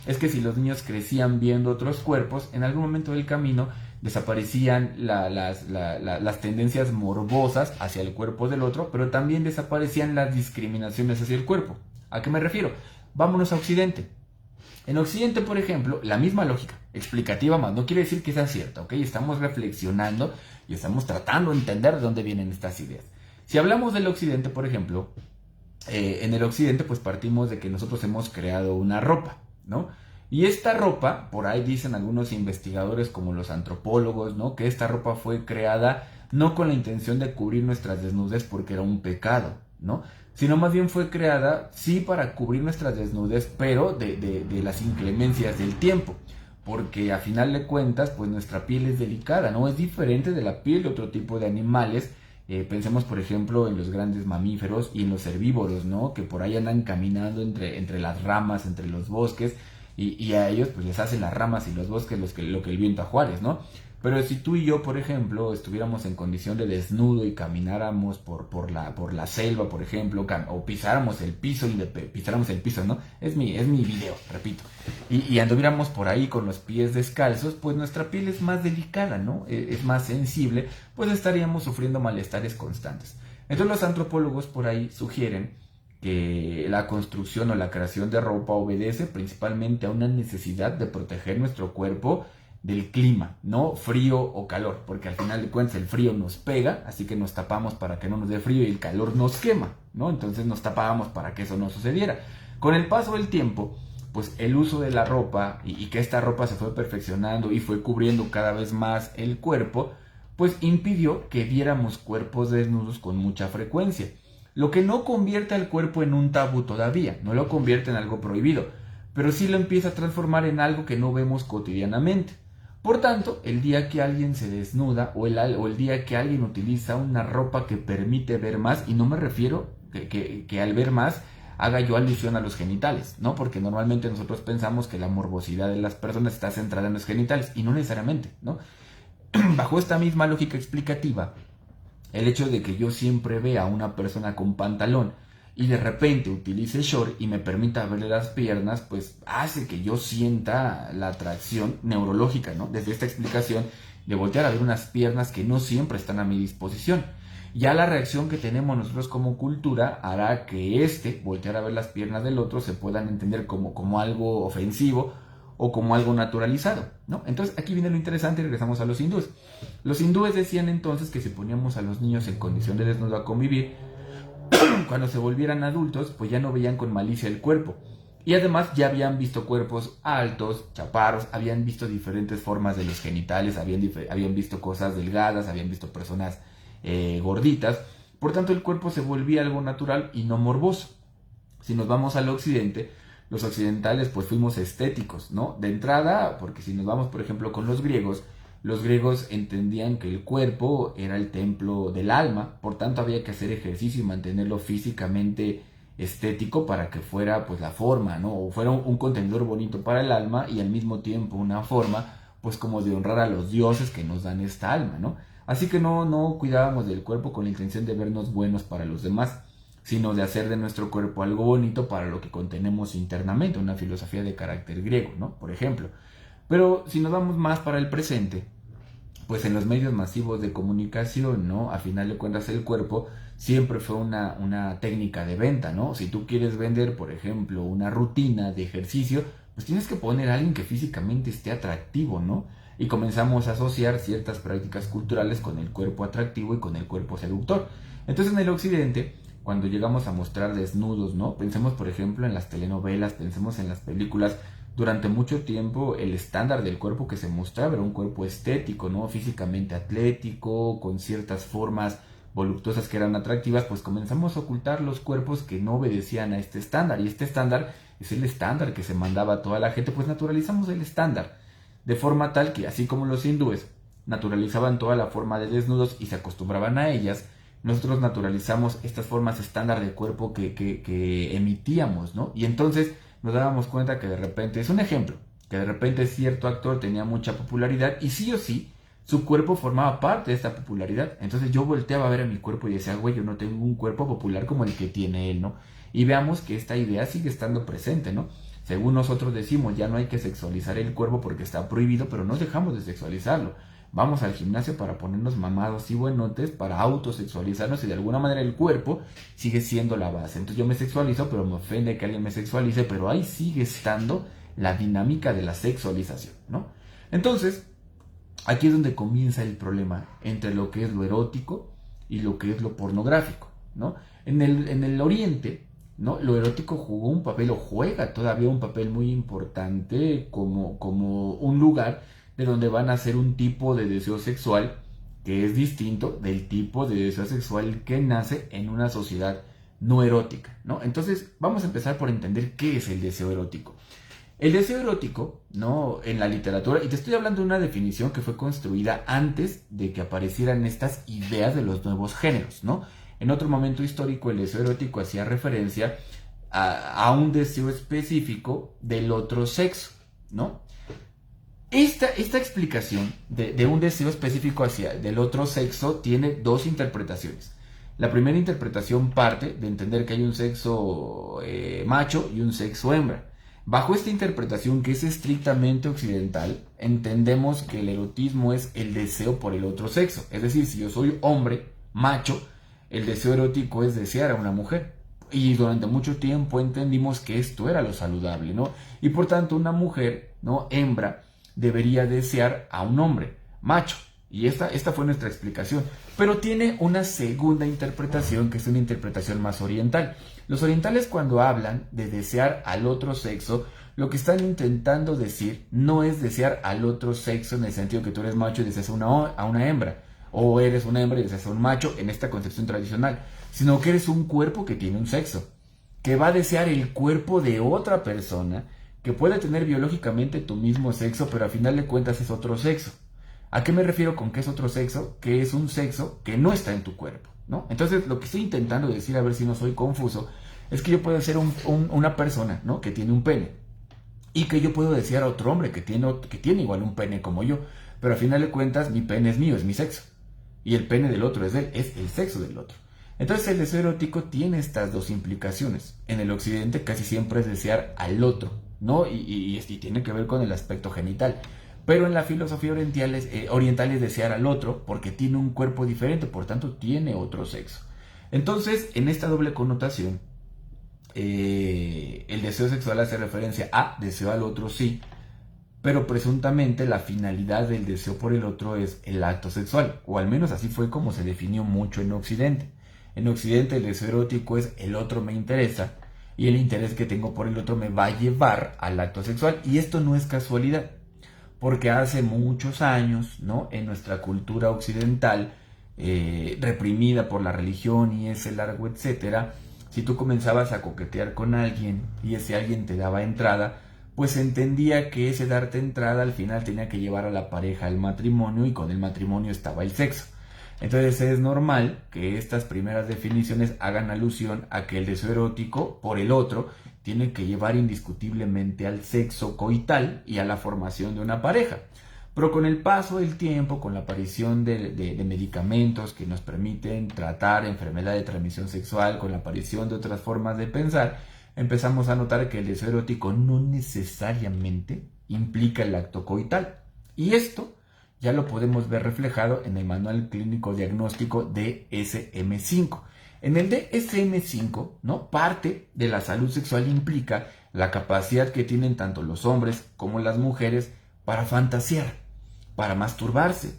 Speaker 1: es que si los niños crecían viendo otros cuerpos, en algún momento del camino desaparecían las tendencias morbosas hacia el cuerpo del otro, pero también desaparecían las discriminaciones hacia el cuerpo. ¿A qué me refiero? Vámonos a Occidente. En Occidente, por ejemplo, la misma lógica, explicativa más, no quiere decir que sea cierta, ¿ok? Estamos reflexionando y estamos tratando de entender de dónde vienen estas ideas. Si hablamos del Occidente, por ejemplo, en el Occidente pues partimos de que nosotros hemos creado una ropa, ¿no? Y esta ropa, por ahí dicen algunos investigadores como los antropólogos, ¿no? Que esta ropa fue creada no con la intención de cubrir nuestras desnudez porque era un pecado, ¿no? Sino más bien fue creada, sí, para cubrir nuestras desnudez, pero de las inclemencias del tiempo. Porque a final de cuentas, pues nuestra piel es delicada, ¿no? Es diferente de la piel de otro tipo de animales. Pensemos, por ejemplo, en los grandes mamíferos y en los herbívoros, ¿no? Que por ahí andan caminando entre las ramas, entre los bosques, y a ellos pues les hacen las ramas y los bosques lo que el viento a Juárez, ¿no? Pero si tú y yo, por ejemplo, estuviéramos en condición de desnudo y camináramos por la selva, por ejemplo, o pisáramos el piso, ¿no? Es mi video, repito. Y anduviéramos por ahí con los pies descalzos, pues nuestra piel es más delicada, ¿no? Es más sensible, pues estaríamos sufriendo malestares constantes. Entonces los antropólogos por ahí sugieren que la construcción o la creación de ropa obedece principalmente a una necesidad de proteger nuestro cuerpo del clima, ¿no? Frío o calor, porque al final de cuentas el frío nos pega, así que nos tapamos para que no nos dé frío y el calor nos quema, ¿no? Entonces nos tapábamos para que eso no sucediera. Con el paso del tiempo, pues el uso de la ropa y que esta ropa se fue perfeccionando y fue cubriendo cada vez más el cuerpo, pues impidió que viéramos cuerpos desnudos con mucha frecuencia. Lo que no convierte al cuerpo en un tabú todavía, no lo convierte en algo prohibido, pero sí lo empieza a transformar en algo que no vemos cotidianamente. Por tanto, el día que alguien se desnuda o el día que alguien utiliza una ropa que permite ver más, y no me refiero que al ver más haga yo alusión a los genitales, ¿no? Porque normalmente nosotros pensamos que la morbosidad de las personas está centrada en los genitales, y no necesariamente, ¿no? Bajo esta misma lógica explicativa, el hecho de que yo siempre vea a una persona con pantalón y de repente utilice short y me permita verle las piernas, pues hace que yo sienta la atracción neurológica, ¿no? Desde esta explicación de voltear a ver unas piernas que no siempre están a mi disposición. Ya la reacción que tenemos nosotros como cultura hará que voltear a ver las piernas del otro, se puedan entender como algo ofensivo o como algo naturalizado, ¿no? Entonces aquí viene lo interesante y regresamos a los hindúes. Los hindúes decían entonces que si poníamos a los niños en condición de desnudo a convivir, cuando se volvieran adultos, pues ya no veían con malicia el cuerpo. Y además ya habían visto cuerpos altos, chaparros, habían visto diferentes formas de los genitales, habían visto cosas delgadas, habían visto personas gorditas. Por tanto, el cuerpo se volvía algo natural y no morboso. Si nos vamos al occidente, los occidentales pues fuimos estéticos, ¿no? De entrada, porque si nos vamos por ejemplo con los griegos entendían que el cuerpo era el templo del alma, por tanto había que hacer ejercicio y mantenerlo físicamente estético para que fuera pues la forma, ¿no? O fuera un contenedor bonito para el alma y al mismo tiempo una forma pues como de honrar a los dioses que nos dan esta alma, ¿no? Así que no cuidábamos del cuerpo con la intención de vernos buenos para los demás, sino de hacer de nuestro cuerpo algo bonito para lo que contenemos internamente, una filosofía de carácter griego, ¿no? Por ejemplo. Pero si nos vamos más para el presente, pues en los medios masivos de comunicación, ¿no? A final de cuentas el cuerpo siempre fue una técnica de venta, ¿no? Si tú quieres vender, por ejemplo, una rutina de ejercicio, pues tienes que poner a alguien que físicamente esté atractivo, ¿no? Y comenzamos a asociar ciertas prácticas culturales con el cuerpo atractivo y con el cuerpo seductor. Entonces en el occidente, cuando llegamos a mostrar desnudos, ¿no? Pensemos, por ejemplo, en las telenovelas, pensemos en las películas. Durante mucho tiempo el estándar del cuerpo que se mostraba era un cuerpo estético, ¿no? Físicamente atlético, con ciertas formas voluptuosas que eran atractivas, pues comenzamos a ocultar los cuerpos que no obedecían a este estándar. Y este estándar es el estándar que se mandaba a toda la gente, pues naturalizamos el estándar. De forma tal que, así como los hindúes naturalizaban toda la forma de desnudos y se acostumbraban a ellas, nosotros naturalizamos estas formas estándar de cuerpo que emitíamos, ¿no? Y entonces nos dábamos cuenta que de repente, es un ejemplo, que de repente cierto actor tenía mucha popularidad y sí o sí, su cuerpo formaba parte de esta popularidad. Entonces yo volteaba a ver a mi cuerpo y decía, güey, yo no tengo un cuerpo popular como el que tiene él, ¿no? Y veamos que esta idea sigue estando presente, ¿no? Según nosotros decimos, ya no hay que sexualizar el cuerpo porque está prohibido, pero no dejamos de sexualizarlo. Vamos al gimnasio para ponernos mamados y buenotes, para autosexualizarnos y de alguna manera el cuerpo sigue siendo la base. Entonces yo me sexualizo, pero me ofende que alguien me sexualice, pero ahí sigue estando la dinámica de la sexualización, ¿no? Entonces, aquí es donde comienza el problema entre lo que es lo erótico y lo que es lo pornográfico, ¿no? En el Oriente, ¿no? Lo erótico jugó un papel o juega todavía un papel muy importante como un lugar de donde van a hacer un tipo de deseo sexual que es distinto del tipo de deseo sexual que nace en una sociedad no erótica, ¿no? Entonces vamos a empezar por entender qué es el deseo erótico. El deseo erótico, ¿no? En la literatura, y te estoy hablando de una definición que fue construida antes de que aparecieran estas ideas de los nuevos géneros, ¿no? En otro momento histórico el deseo erótico hacía referencia a un deseo específico del otro sexo, ¿no? Esta explicación de un deseo específico hacia del otro sexo tiene dos interpretaciones. La primera interpretación parte de entender que hay un sexo macho y un sexo hembra. Bajo esta interpretación, que es estrictamente occidental, entendemos que el erotismo es el deseo por el otro sexo. Es decir, si yo soy hombre, macho, el deseo erótico es desear a una mujer. Y durante mucho tiempo entendimos que esto era lo saludable, ¿no? Y por tanto una mujer, ¿no? Hembra, debería desear a un hombre macho. Y esta fue nuestra explicación. Pero tiene una segunda interpretación, que es una interpretación más oriental. Los orientales, cuando hablan de desear al otro sexo, lo que están intentando decir no es desear al otro sexo en el sentido que tú eres macho y deseas a una hembra, o eres una hembra y deseas a un macho en esta concepción tradicional, sino que eres un cuerpo que tiene un sexo, que va a desear el cuerpo de otra persona, que puede tener biológicamente tu mismo sexo, pero al final de cuentas es otro sexo. ¿A qué me refiero con que es otro sexo? Que es un sexo que no está en tu cuerpo, ¿no? Entonces, lo que estoy intentando decir, a ver si no soy confuso, es que yo puedo ser una persona, ¿no?, que tiene un pene, y que yo puedo desear a otro hombre que tiene igual un pene como yo, pero al final de cuentas mi pene es mío, es mi sexo, y el pene del otro es de él, es el sexo del otro. Entonces el deseo erótico tiene estas dos implicaciones. En el occidente casi siempre es desear al otro, ¿no? Y tiene que ver con el aspecto genital. Pero en la filosofía oriental es desear al otro porque tiene un cuerpo diferente, por tanto tiene otro sexo. Entonces, en esta doble connotación, el deseo sexual hace referencia a deseo al otro, sí, pero presuntamente la finalidad del deseo por el otro es el acto sexual, o al menos así fue como se definió mucho en Occidente. En Occidente el deseo erótico es el otro me interesa, y el interés que tengo por el otro me va a llevar al acto sexual, y esto no es casualidad, porque hace muchos años, ¿no?, en nuestra cultura occidental, reprimida por la religión y ese largo etcétera, si tú comenzabas a coquetear con alguien y ese alguien te daba entrada, pues entendía que ese darte entrada al final tenía que llevar a la pareja al matrimonio, y con el matrimonio estaba el sexo. Entonces es normal que estas primeras definiciones hagan alusión a que el deseo erótico por el otro tiene que llevar indiscutiblemente al sexo coital y a la formación de una pareja. Pero con el paso del tiempo, con la aparición de medicamentos que nos permiten tratar enfermedades de transmisión sexual, con la aparición de otras formas de pensar, empezamos a notar que el deseo erótico no necesariamente implica el acto coital. Y esto ya lo podemos ver reflejado en el Manual Clínico Diagnóstico DSM-5. En el DSM-5, ¿no?, parte de la salud sexual implica la capacidad que tienen tanto los hombres como las mujeres para fantasear, para masturbarse,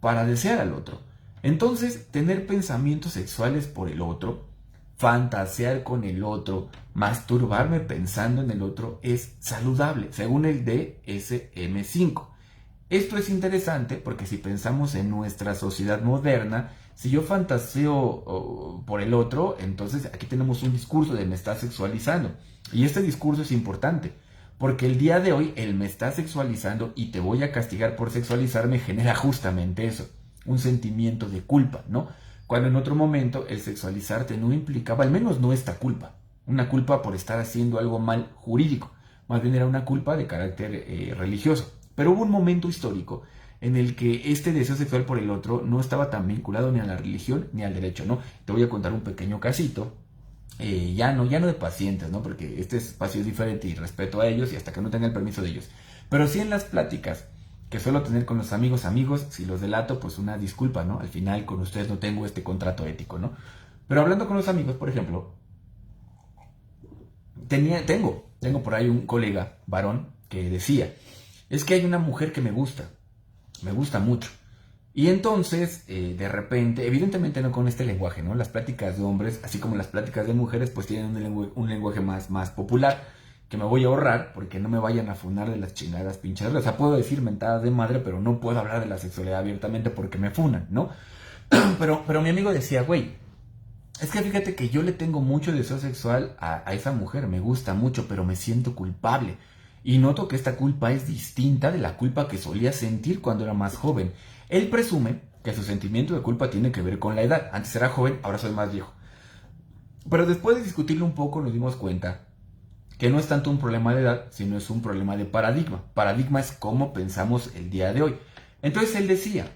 Speaker 1: para desear al otro. Entonces, tener pensamientos sexuales por el otro, fantasear con el otro, masturbarme pensando en el otro es saludable, según el DSM-5. Esto es interesante porque si pensamos en nuestra sociedad moderna, si yo fantaseo por el otro, entonces aquí tenemos un discurso de me está sexualizando. Y este discurso es importante, porque el día de hoy el me está sexualizando y te voy a castigar por sexualizarme genera justamente eso, un sentimiento de culpa, ¿no? Cuando en otro momento el sexualizarte no implicaba, al menos no esta culpa, una culpa por estar haciendo algo mal jurídico, más bien era una culpa de carácter religioso. Pero hubo un momento histórico en el que este deseo sexual por el otro no estaba tan vinculado ni a la religión ni al derecho, ¿no? Te voy a contar un pequeño casito, ya no de pacientes, ¿no?, porque este espacio es diferente y respeto a ellos y hasta que no tenga el permiso de ellos. Pero sí en las pláticas que suelo tener con los amigos, si los delato, pues una disculpa, ¿no? Al final con ustedes no tengo este contrato ético, ¿no? Pero hablando con los amigos, por ejemplo, tengo por ahí un colega varón que decía, es que hay una mujer que me gusta mucho. Y entonces, de repente, evidentemente no con este lenguaje, ¿no? Las pláticas de hombres, así como las pláticas de mujeres, pues tienen un lenguaje más popular, que me voy a ahorrar, porque no me vayan a funar de las chingadas pinches. O sea, puedo decir mentadas de madre, pero no puedo hablar de la sexualidad abiertamente porque me funan, ¿no? Pero mi amigo decía, güey, es que fíjate que yo le tengo mucho deseo sexual a esa mujer, me gusta mucho, pero me siento culpable. Y noto que esta culpa es distinta de la culpa que solía sentir cuando era más joven. Él presume que su sentimiento de culpa tiene que ver con la edad. Antes era joven, ahora soy más viejo. Pero después de discutirlo un poco nos dimos cuenta que no es tanto un problema de edad, sino es un problema de paradigma. Paradigma es cómo pensamos el día de hoy. Entonces él decía,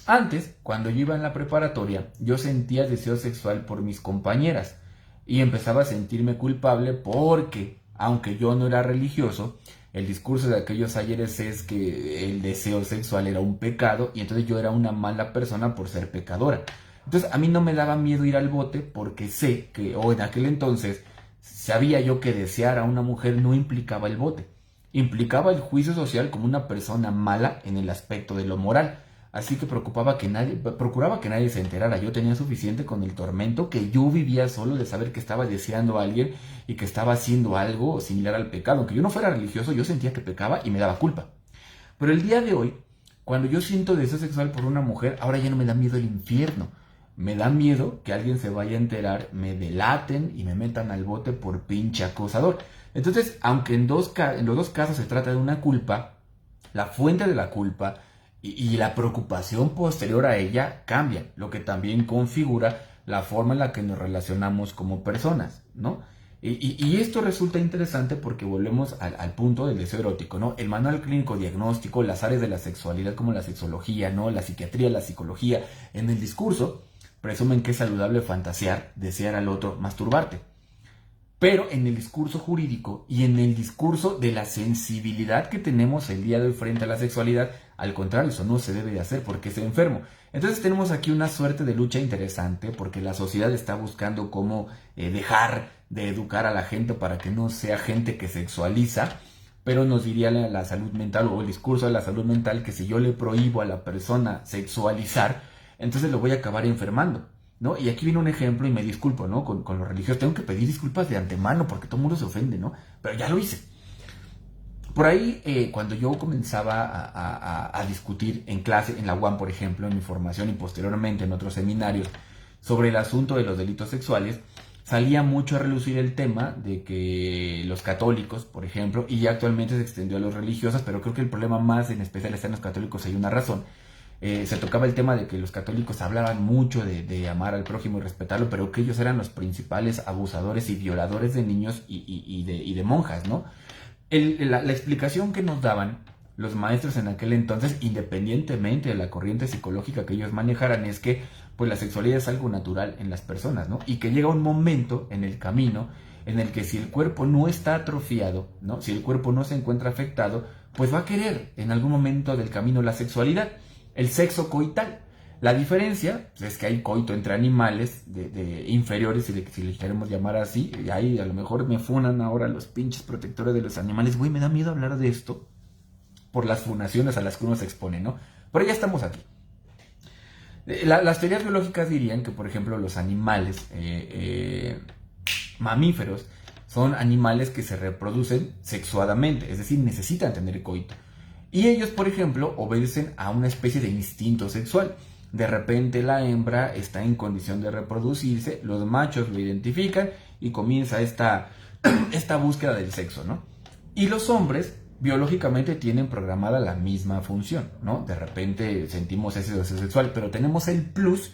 Speaker 1: antes, cuando yo iba en la preparatoria, yo sentía deseo sexual por mis compañeras y empezaba a sentirme culpable porque, aunque yo no era religioso, el discurso de aquellos ayeres es que el deseo sexual era un pecado y entonces yo era una mala persona por ser pecadora. Entonces a mí no me daba miedo ir al bote porque sé que, o en aquel entonces, sabía yo que desear a una mujer no implicaba el bote. implicaba el juicio social como una persona mala en el aspecto de lo moral. Así que procuraba que nadie se enterara. Yo tenía suficiente con el tormento que yo vivía solo de saber que estaba deseando a alguien y que estaba haciendo algo similar al pecado. Aunque yo no fuera religioso, yo sentía que pecaba y me daba culpa. Pero el día de hoy, cuando yo siento deseo sexual por una mujer, ahora ya no me da miedo el infierno. Me da miedo que alguien se vaya a enterar, me delaten y me metan al bote por pinche acosador. Entonces, aunque en los dos casos se trata de una culpa, la fuente de la culpa y la preocupación posterior a ella cambian, lo que también configura la forma en la que nos relacionamos como personas, ¿no? Y esto resulta interesante porque volvemos al punto del deseo erótico, ¿no? El manual clínico diagnóstico, las áreas de la sexualidad como la sexología, ¿no? La psiquiatría, la psicología, en el discurso presumen que es saludable fantasear, desear al otro, masturbarte. Pero en el discurso jurídico y en el discurso de la sensibilidad que tenemos el día de hoy frente a la sexualidad, al contrario, eso no se debe de hacer porque es enfermo. Entonces tenemos aquí una suerte de lucha interesante porque la sociedad está buscando cómo dejar de educar a la gente para que no sea gente que sexualiza, pero nos diría la salud mental o el discurso de la salud mental que si yo le prohíbo a la persona sexualizar, entonces lo voy a acabar enfermando, ¿no? Y aquí viene un ejemplo y me disculpo, ¿no? Con los religiosos. Tengo que pedir disculpas de antemano porque todo el mundo se ofende, ¿no? Pero ya lo hice. Por ahí, cuando yo comenzaba a discutir en clase, en la UAM, por ejemplo, en mi formación y posteriormente en otros seminarios, sobre el asunto de los delitos sexuales, salía mucho a relucir el tema de que los católicos, por ejemplo, y ya actualmente se extendió a los religiosos, pero creo que el problema más en especial está en los católicos, hay una razón. Se tocaba el tema de que los católicos hablaban mucho de amar al prójimo y respetarlo, pero que ellos eran los principales abusadores y violadores de niños y de monjas, ¿no? La explicación que nos daban los maestros en aquel entonces, independientemente de la corriente psicológica que ellos manejaran, es que pues la sexualidad es algo natural en las personas, ¿no? Y que llega un momento en el camino en el que si el cuerpo no está atrofiado, ¿no? Si el cuerpo no se encuentra afectado, pues va a querer en algún momento del camino la sexualidad, el sexo coital. La diferencia pues, es que hay coito entre animales de inferiores, si le queremos llamar así, y ahí a lo mejor me funan ahora los pinches protectores de los animales. Güey, me da miedo hablar de esto por las funaciones a las que uno se expone, ¿no? Pero ya estamos aquí. Las teorías biológicas dirían que, por ejemplo, los animales mamíferos son animales que se reproducen sexuadamente, es decir, necesitan tener coito. Y ellos, por ejemplo, obedecen a una especie de instinto sexual. De repente la hembra está en condición de reproducirse, los machos lo identifican y comienza esta búsqueda del sexo, ¿no? Y los hombres biológicamente tienen programada la misma función, ¿no? De repente sentimos ese deseo sexual, pero tenemos el plus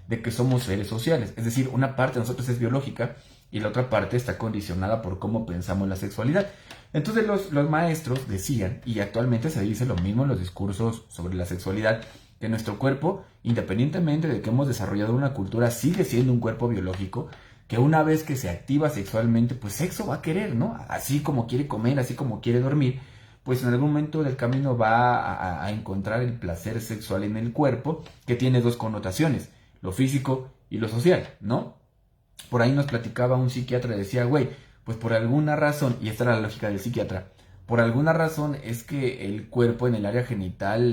Speaker 1: de que somos seres sociales. Es decir, una parte de nosotros es biológica y la otra parte está condicionada por cómo pensamos la sexualidad. Entonces los maestros decían, y actualmente se dice lo mismo en los discursos sobre la sexualidad, que nuestro cuerpo, independientemente de que hemos desarrollado una cultura, sigue siendo un cuerpo biológico, que una vez que se activa sexualmente, pues sexo va a querer, ¿no? Así como quiere comer, así como quiere dormir, pues en algún momento del camino va a encontrar el placer sexual en el cuerpo, que tiene dos connotaciones, lo físico y lo social, ¿no? Por ahí nos platicaba un psiquiatra, decía, güey, pues por alguna razón, y esta era la lógica del psiquiatra, por alguna razón es que el cuerpo en el área genital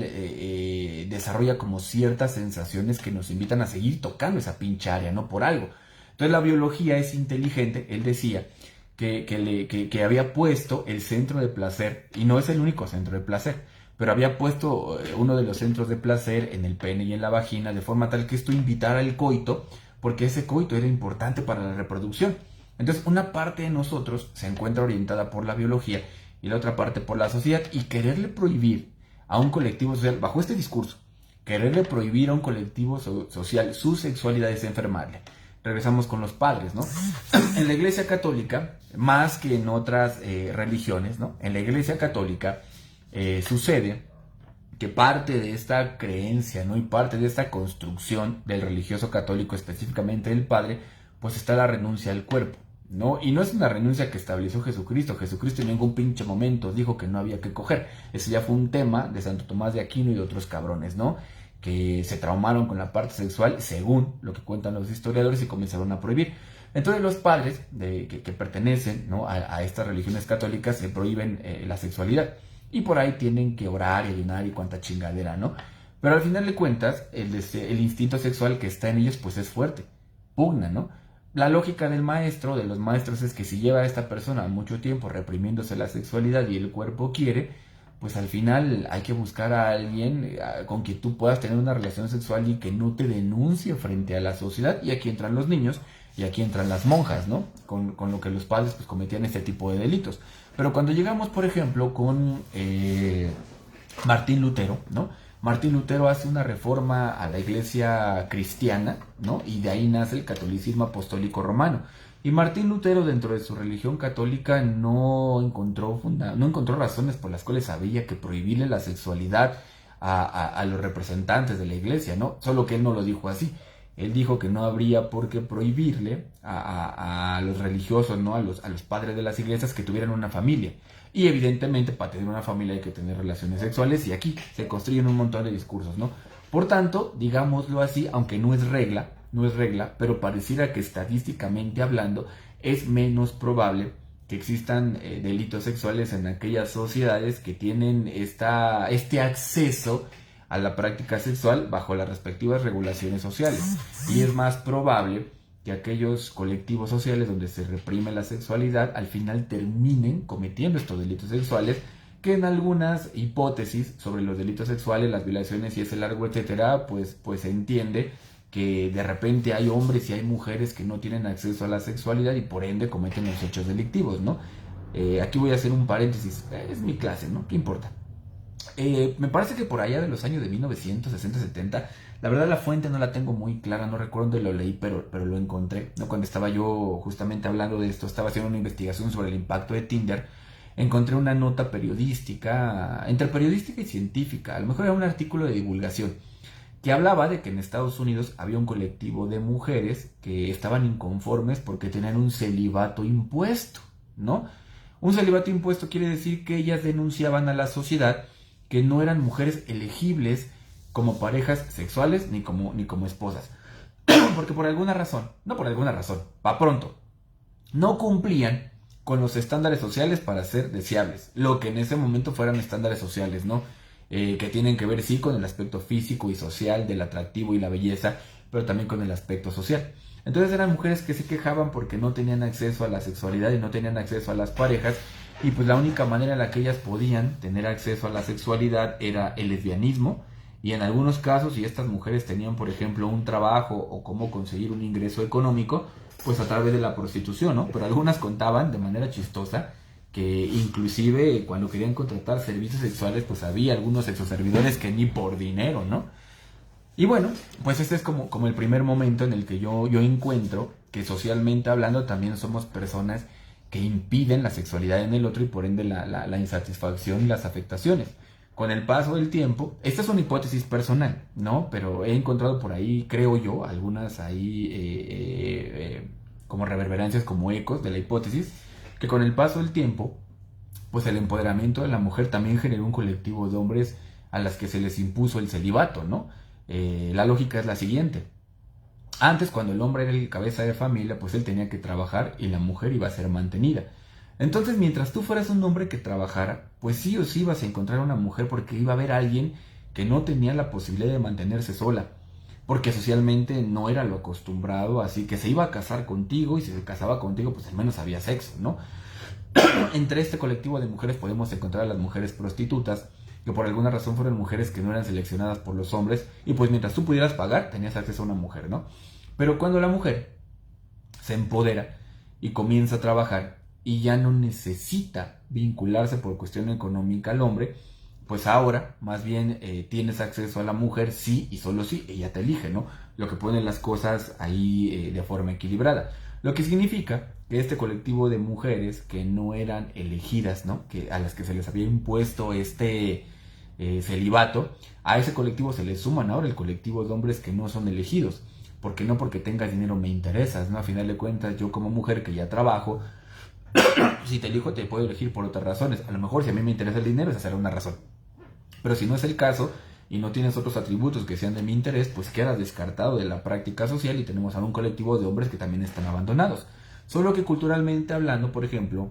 Speaker 1: desarrolla como ciertas sensaciones que nos invitan a seguir tocando esa pinche área, ¿no? Por algo. Entonces la biología es inteligente, él decía que había puesto el centro de placer, y no es el único centro de placer, pero había puesto uno de los centros de placer en el pene y en la vagina, de forma tal que esto invitara al coito, porque ese coito era importante para la reproducción. Entonces una parte de nosotros se encuentra orientada por la biología y la otra parte por la sociedad, y quererle prohibir a un colectivo social, bajo este discurso, quererle prohibir a un colectivo social su sexualidad es enfermarle. Regresamos con los padres, ¿no? En la Iglesia Católica, más que en otras religiones, ¿no? En la Iglesia Católica sucede que parte de esta creencia, ¿no? Y parte de esta construcción del religioso católico, específicamente del padre, pues está la renuncia al cuerpo, ¿no? Y no es una renuncia que estableció Jesucristo. Jesucristo en ningún pinche momento dijo que no había que coger. Ese ya fue un tema de Santo Tomás de Aquino y de otros cabrones, ¿no? Que se traumaron con la parte sexual, según lo que cuentan los historiadores, y comenzaron a prohibir. Entonces los padres que pertenecen, ¿no?, a estas religiones católicas se prohíben la sexualidad. Y por ahí tienen que orar y ayunar y cuanta chingadera, ¿no? Pero al final de cuentas, el instinto sexual que está en ellos pues es fuerte, pugna, ¿no? La lógica del maestro, de los maestros, es que si lleva a esta persona mucho tiempo reprimiéndose la sexualidad y el cuerpo quiere, pues al final hay que buscar a alguien con quien tú puedas tener una relación sexual y que no te denuncie frente a la sociedad. Y aquí entran los niños y aquí entran las monjas, ¿no? Con lo que los padres pues cometían este tipo de delitos. Pero cuando llegamos, por ejemplo, con Martín Lutero, ¿no? Martín Lutero hace una reforma a la iglesia cristiana, ¿no? Y de ahí nace el catolicismo apostólico romano. Y Martín Lutero, dentro de su religión católica, no encontró razones por las cuales había que prohibirle la sexualidad a los representantes de la iglesia, ¿no? Solo que él no lo dijo así. Él dijo que no habría por qué prohibirle a los religiosos, ¿no?, a los padres de las iglesias, que tuvieran una familia. Y evidentemente para tener una familia hay que tener relaciones sexuales, y aquí se construyen un montón de discursos, ¿no? Por tanto, digámoslo así, aunque no es regla, pero pareciera que estadísticamente hablando es menos probable que existan delitos sexuales en aquellas sociedades que tienen este acceso a la práctica sexual bajo las respectivas regulaciones sociales. Y es más probable que aquellos colectivos sociales donde se reprime la sexualidad al final terminen cometiendo estos delitos sexuales, que en algunas hipótesis sobre los delitos sexuales, las violaciones y ese largo etcétera, pues se entiende que de repente hay hombres y hay mujeres que no tienen acceso a la sexualidad y por ende cometen los hechos delictivos, ¿no? Aquí voy a hacer un paréntesis, es mi clase, ¿no? ¿Qué importa? Me parece que por allá de los años de 1960-70, la verdad la fuente no la tengo muy clara, no recuerdo dónde lo leí, pero lo encontré, ¿no? Cuando estaba yo justamente hablando de esto, estaba haciendo una investigación sobre el impacto de Tinder, encontré una nota periodística, entre periodística y científica, a lo mejor era un artículo de divulgación, que hablaba de que en Estados Unidos había un colectivo de mujeres que estaban inconformes porque tenían un celibato impuesto, ¿no? Un celibato impuesto quiere decir que ellas denunciaban a la sociedad que no eran mujeres elegibles como parejas sexuales ni como esposas. Porque por alguna razón, va pronto, no cumplían con los estándares sociales para ser deseables, lo que en ese momento fueran estándares sociales, ¿no? Que tienen que ver sí con el aspecto físico y social del atractivo y la belleza, pero también con el aspecto social. Entonces eran mujeres que se quejaban porque no tenían acceso a la sexualidad y no tenían acceso a las parejas, y pues la única manera en la que ellas podían tener acceso a la sexualidad era el lesbianismo, y en algunos casos, si estas mujeres tenían por ejemplo un trabajo o cómo conseguir un ingreso económico, pues a través de la prostitución, ¿no? Pero algunas contaban de manera chistosa que inclusive cuando querían contratar servicios sexuales, pues había algunos sexoservidores que ni por dinero, ¿no? Y bueno, pues este es como el primer momento en el que yo encuentro que socialmente hablando también somos personas que impiden la sexualidad en el otro y por ende la insatisfacción y las afectaciones. Con el paso del tiempo, esta es una hipótesis personal, ¿no? Pero he encontrado por ahí, creo yo, algunas ahí como reverberancias, como ecos de la hipótesis, que con el paso del tiempo, pues el empoderamiento de la mujer también generó un colectivo de hombres a las que se les impuso el celibato, ¿no? La lógica es la siguiente. Antes, cuando el hombre era el cabeza de familia, pues él tenía que trabajar y la mujer iba a ser mantenida. Entonces, mientras tú fueras un hombre que trabajara, pues sí o sí ibas a encontrar una mujer, porque iba a haber alguien que no tenía la posibilidad de mantenerse sola, porque socialmente no era lo acostumbrado, así que se iba a casar contigo, y si se casaba contigo, pues al menos había sexo, ¿no? Entre este colectivo de mujeres podemos encontrar a las mujeres prostitutas, que por alguna razón fueron mujeres que no eran seleccionadas por los hombres, y pues mientras tú pudieras pagar, tenías acceso a una mujer, ¿no? Pero cuando la mujer se empodera y comienza a trabajar y ya no necesita vincularse por cuestión económica al hombre, pues ahora más bien tienes acceso a la mujer sí y solo sí, ella te elige, ¿no? Lo que pone las cosas ahí de forma equilibrada. Lo que significa que este colectivo de mujeres que no eran elegidas, ¿no? A las que se les había impuesto este celibato, a ese colectivo se le suman ahora el colectivo de hombres que no son elegidos. Porque no porque tengas dinero me interesas, ¿no? A final de cuentas, yo como mujer que ya trabajo, si te elijo te puedo elegir por otras razones. A lo mejor si a mí me interesa el dinero, esa será una razón. Pero si no es el caso, y no tienes otros atributos que sean de mi interés, pues quedas descartado de la práctica social y tenemos a un colectivo de hombres que también están abandonados. Solo que culturalmente hablando, por ejemplo,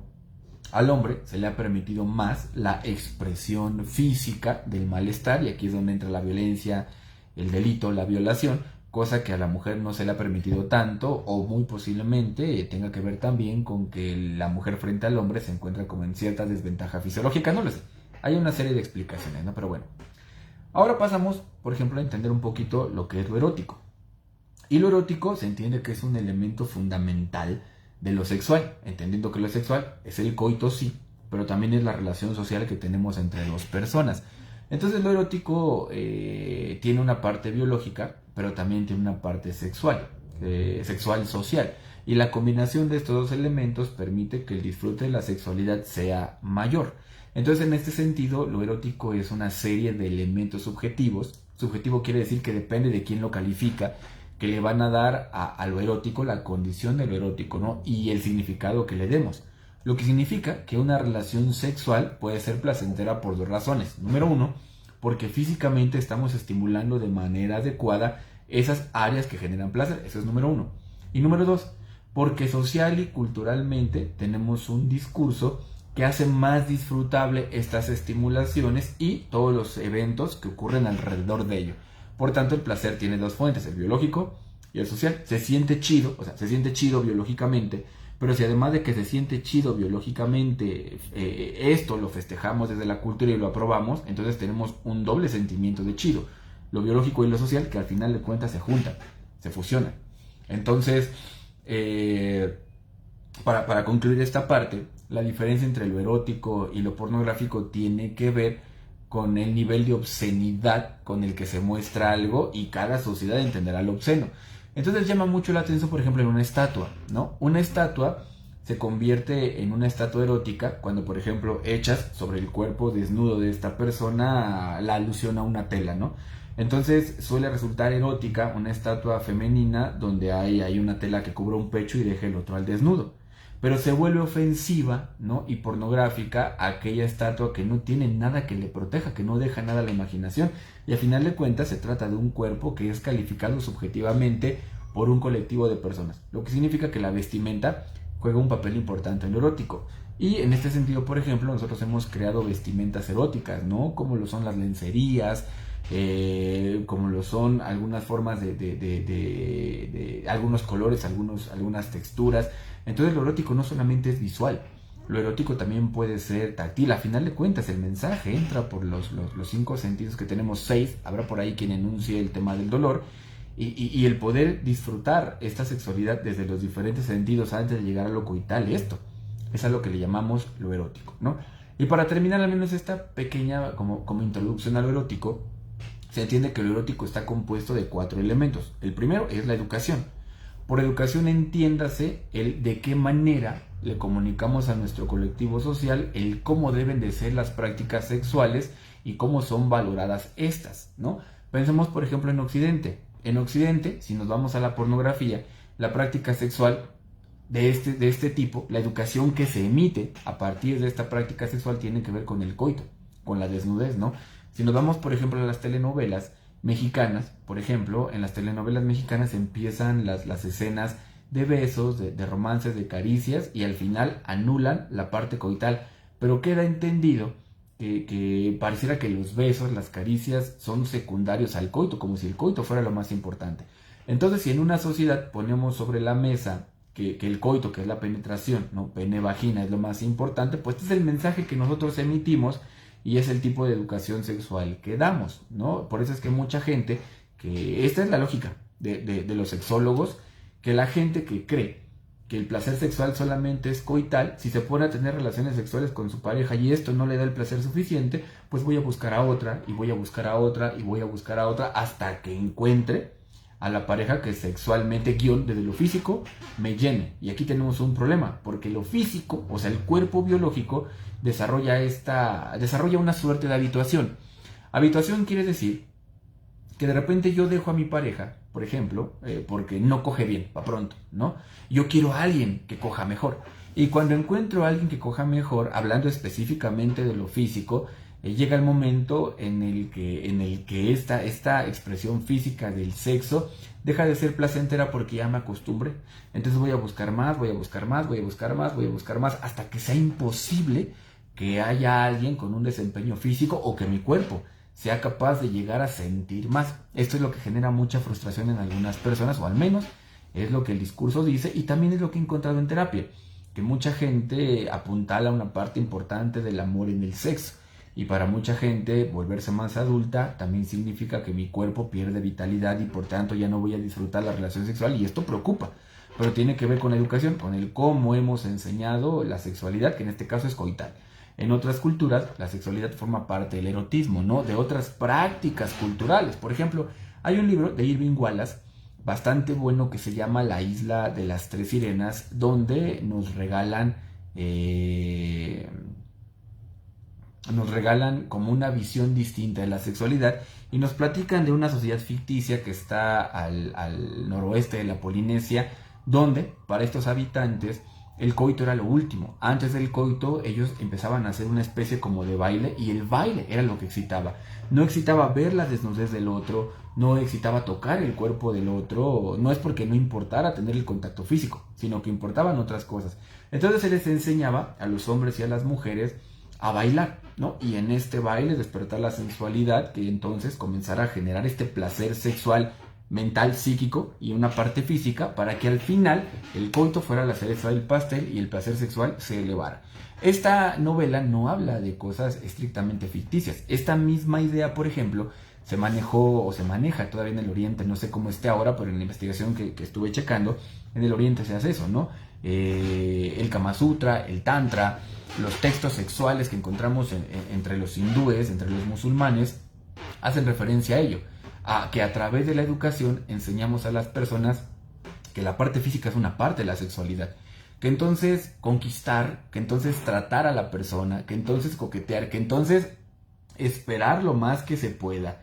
Speaker 1: al hombre se le ha permitido más la expresión física del malestar, y aquí es donde entra la violencia, el delito, la violación, cosa que a la mujer no se le ha permitido tanto, o muy posiblemente tenga que ver también con que la mujer frente al hombre se encuentra como en cierta desventaja fisiológica, no lo sé. Hay una serie de explicaciones, ¿no? Pero bueno. Ahora pasamos, por ejemplo, a entender un poquito lo que es lo erótico. Y lo erótico se entiende que es un elemento fundamental de lo sexual, entendiendo que lo sexual es el coito, sí, pero también es la relación social que tenemos entre dos personas. Entonces lo erótico tiene una parte biológica, pero también tiene una parte sexual, sexual social. Y la combinación de estos dos elementos permite que el disfrute de la sexualidad sea mayor. Entonces, en este sentido, lo erótico es una serie de elementos subjetivos. Subjetivo quiere decir que depende de quién lo califica, que le van a dar a lo erótico la condición de lo erótico, ¿no? Y el significado que le demos. Lo que significa que una relación sexual puede ser placentera por dos razones. Número uno, porque físicamente estamos estimulando de manera adecuada esas áreas que generan placer. Eso es número uno. Y número dos, porque social y culturalmente tenemos un discurso que hace más disfrutable estas estimulaciones y todos los eventos que ocurren alrededor de ello. Por tanto, el placer tiene dos fuentes, el biológico y el social. Se siente chido, o sea, se siente chido biológicamente, pero si además de que se siente chido biológicamente, esto lo festejamos desde la cultura y lo aprobamos, entonces tenemos un doble sentimiento de chido. Lo biológico y lo social, que al final de cuentas se juntan, se fusionan. Entonces, para concluir esta parte, la diferencia entre lo erótico y lo pornográfico tiene que ver con el nivel de obscenidad con el que se muestra algo, y cada sociedad entenderá lo obsceno. Entonces llama mucho la atención, por ejemplo, en una estatua, ¿no? Una estatua se convierte en una estatua erótica cuando, por ejemplo, echas sobre el cuerpo desnudo de esta persona la alusión a una tela, ¿no? Entonces suele resultar erótica una estatua femenina donde hay una tela que cubre un pecho y deja el otro al desnudo. Pero se vuelve ofensiva, ¿no? Y pornográfica aquella estatua que no tiene nada que le proteja, que no deja nada a la imaginación. Y al final de cuentas se trata de un cuerpo que es calificado subjetivamente por un colectivo de personas. Lo que significa que la vestimenta juega un papel importante en lo erótico. Y en este sentido, por ejemplo, nosotros hemos creado vestimentas eróticas, ¿no? Como lo son las lencerías, como lo son algunas formas de algunos colores, algunas texturas. Entonces lo erótico no solamente es visual, lo erótico también puede ser táctil. A final de cuentas el mensaje entra por los 5 sentidos que tenemos, 6, habrá por ahí quien enuncie el tema del dolor, y el poder disfrutar esta sexualidad desde los diferentes sentidos antes de llegar a lo coital, esto es a lo que le llamamos lo erótico, ¿no? Y para terminar al menos esta pequeña como introducción a lo erótico, se entiende que lo erótico está compuesto de 4 elementos. El primero es la educación. Por educación entiéndase el de qué manera le comunicamos a nuestro colectivo social el cómo deben de ser las prácticas sexuales y cómo son valoradas estas, ¿no? Pensemos, por ejemplo, en Occidente. En Occidente, si nos vamos a la pornografía, la práctica sexual de este tipo, la educación que se emite a partir de esta práctica sexual tiene que ver con el coito, con la desnudez, ¿no? Si nos vamos, por ejemplo, a las telenovelas mexicanas, por ejemplo, en las telenovelas mexicanas empiezan las escenas de besos, de romances, de caricias, y al final anulan la parte coital, pero queda entendido que pareciera que los besos, las caricias son secundarios al coito, como si el coito fuera lo más importante. Entonces, si en una sociedad ponemos sobre la mesa que el coito, que es la penetración, ¿no? Pene-vagina es lo más importante, pues este es el mensaje que nosotros emitimos y es el tipo de educación sexual que damos, ¿no? Por eso es que mucha gente, que esta es la lógica de los sexólogos, que la gente que cree que el placer sexual solamente es coital, si se pone a tener relaciones sexuales con su pareja y esto no le da el placer suficiente, pues voy a buscar a otra, y voy a buscar a otra, y voy a buscar a otra, hasta que encuentre a la pareja que sexualmente, desde lo físico, me llene. Y aquí tenemos un problema, porque lo físico, o sea, el cuerpo biológico, desarrolla una suerte de habituación. Habituación quiere decir que de repente yo dejo a mi pareja, por ejemplo, porque no coge bien, pa' pronto, ¿no? Yo quiero a alguien que coja mejor. Y cuando encuentro a alguien que coja mejor, hablando específicamente de lo físico, llega el momento en el que esta expresión física del sexo deja de ser placentera porque ya me acostumbré. Entonces voy a buscar más, voy a buscar más, voy a buscar más, voy a buscar más, hasta que sea imposible que haya alguien con un desempeño físico o que mi cuerpo sea capaz de llegar a sentir más. Esto es lo que genera mucha frustración en algunas personas, o al menos es lo que el discurso dice, y también es lo que he encontrado en terapia, que mucha gente apuntala una parte importante del amor en el sexo. Y para mucha gente volverse más adulta también significa que mi cuerpo pierde vitalidad y por tanto ya no voy a disfrutar la relación sexual, y esto preocupa. Pero tiene que ver con la educación, con el cómo hemos enseñado la sexualidad, que en este caso es coital. En otras culturas, la sexualidad forma parte del erotismo, ¿no? De otras prácticas culturales. Por ejemplo, hay un libro de Irving Wallace bastante bueno que se llama La isla de las tres sirenas, donde nos regalan como una visión distinta de la sexualidad y nos platican de una sociedad ficticia que está al noroeste de la Polinesia, donde para estos habitantes el coito era lo último. Antes del coito ellos empezaban a hacer una especie como de baile, y el baile era lo que excitaba. No excitaba ver la desnudez del otro, no excitaba tocar el cuerpo del otro, no es porque no importara tener el contacto físico, sino que importaban otras cosas. Entonces se les enseñaba a los hombres y a las mujeres a bailar, ¿no? Y en este baile despertar la sensualidad, que entonces comenzara a generar este placer sexual, mental, psíquico y una parte física, para que al final el coito fuera la cereza del pastel y el placer sexual se elevara. Esta novela no habla de cosas estrictamente ficticias. Esta misma idea, por ejemplo, se manejó o se maneja todavía en el Oriente, no sé cómo esté ahora, pero en la investigación que estuve checando, en el Oriente se hace eso, ¿no? El Kama Sutra, el Tantra, los textos sexuales que encontramos entre los hindúes, entre los musulmanes, hacen referencia a ello, a que a través de la educación enseñamos a las personas que la parte física es una parte de la sexualidad, que entonces conquistar, que entonces tratar a la persona, que entonces coquetear, que entonces esperar lo más que se pueda.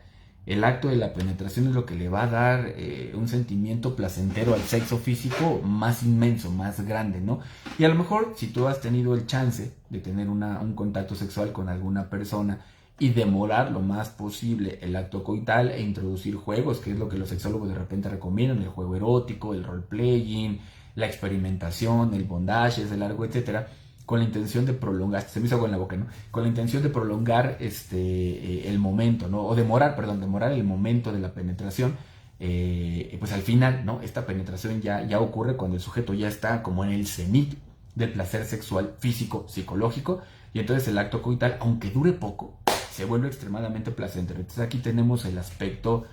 Speaker 1: El acto de la penetración es lo que le va a dar un sentimiento placentero al sexo físico más inmenso, más grande, ¿no? Y a lo mejor si tú has tenido el chance de tener un contacto sexual con alguna persona y demorar lo más posible el acto coital e introducir juegos, que es lo que los sexólogos de repente recomiendan, el juego erótico, el role-playing, la experimentación, el bondage, el largo, etcétera, con la intención de prolongar, se me hizo agua en la boca, ¿no? Con la intención de prolongar el momento, ¿no? O demorar el momento de la penetración, pues al final, ¿no? Esta penetración ya ocurre cuando el sujeto ya está como en el cenit del placer sexual, físico, psicológico, y entonces el acto coital, aunque dure poco, se vuelve extremadamente placentero. Entonces aquí tenemos el aspecto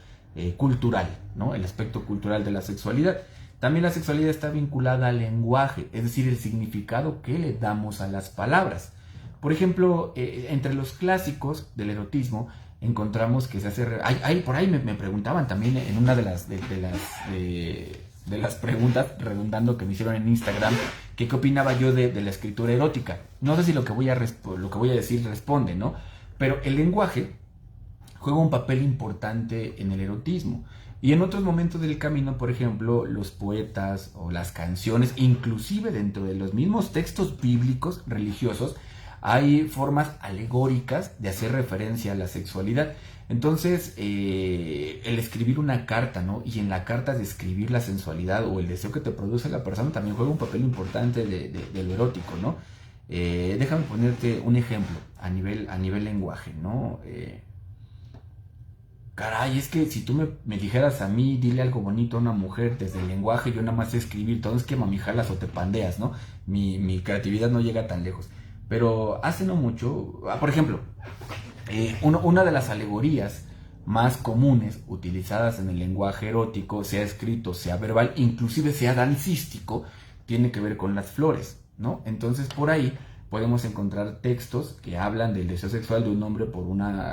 Speaker 1: cultural, ¿no? El aspecto cultural de la sexualidad. También la sexualidad está vinculada al lenguaje, es decir, el significado que le damos a las palabras. Por ejemplo, entre los clásicos del erotismo encontramos que se hace... por ahí me preguntaban también en una de las preguntas, redundando, que me hicieron en Instagram, que qué opinaba yo de la escritura erótica. No sé si lo que voy a decir responde, ¿no? Pero el lenguaje juega un papel importante en el erotismo. Y en otros momentos del camino, por ejemplo, los poetas o las canciones, inclusive dentro de los mismos textos bíblicos religiosos, hay formas alegóricas de hacer referencia a la sexualidad. Entonces, el escribir una carta, ¿no? Y en la carta describir la sensualidad o el deseo que te produce la persona también juega un papel importante de lo erótico, ¿no? Déjame ponerte un ejemplo a nivel lenguaje, ¿no? Caray, es que si tú me dijeras a mí, dile algo bonito a una mujer desde el lenguaje, yo nada más sé escribir, todo es que mamijalas o te pandeas, ¿no? Mi creatividad no llega tan lejos. Pero hace no mucho, por ejemplo, una de las alegorías más comunes utilizadas en el lenguaje erótico, sea escrito, sea verbal, inclusive sea dancístico, tiene que ver con las flores, ¿no? Entonces por ahí podemos encontrar textos que hablan del deseo sexual de un hombre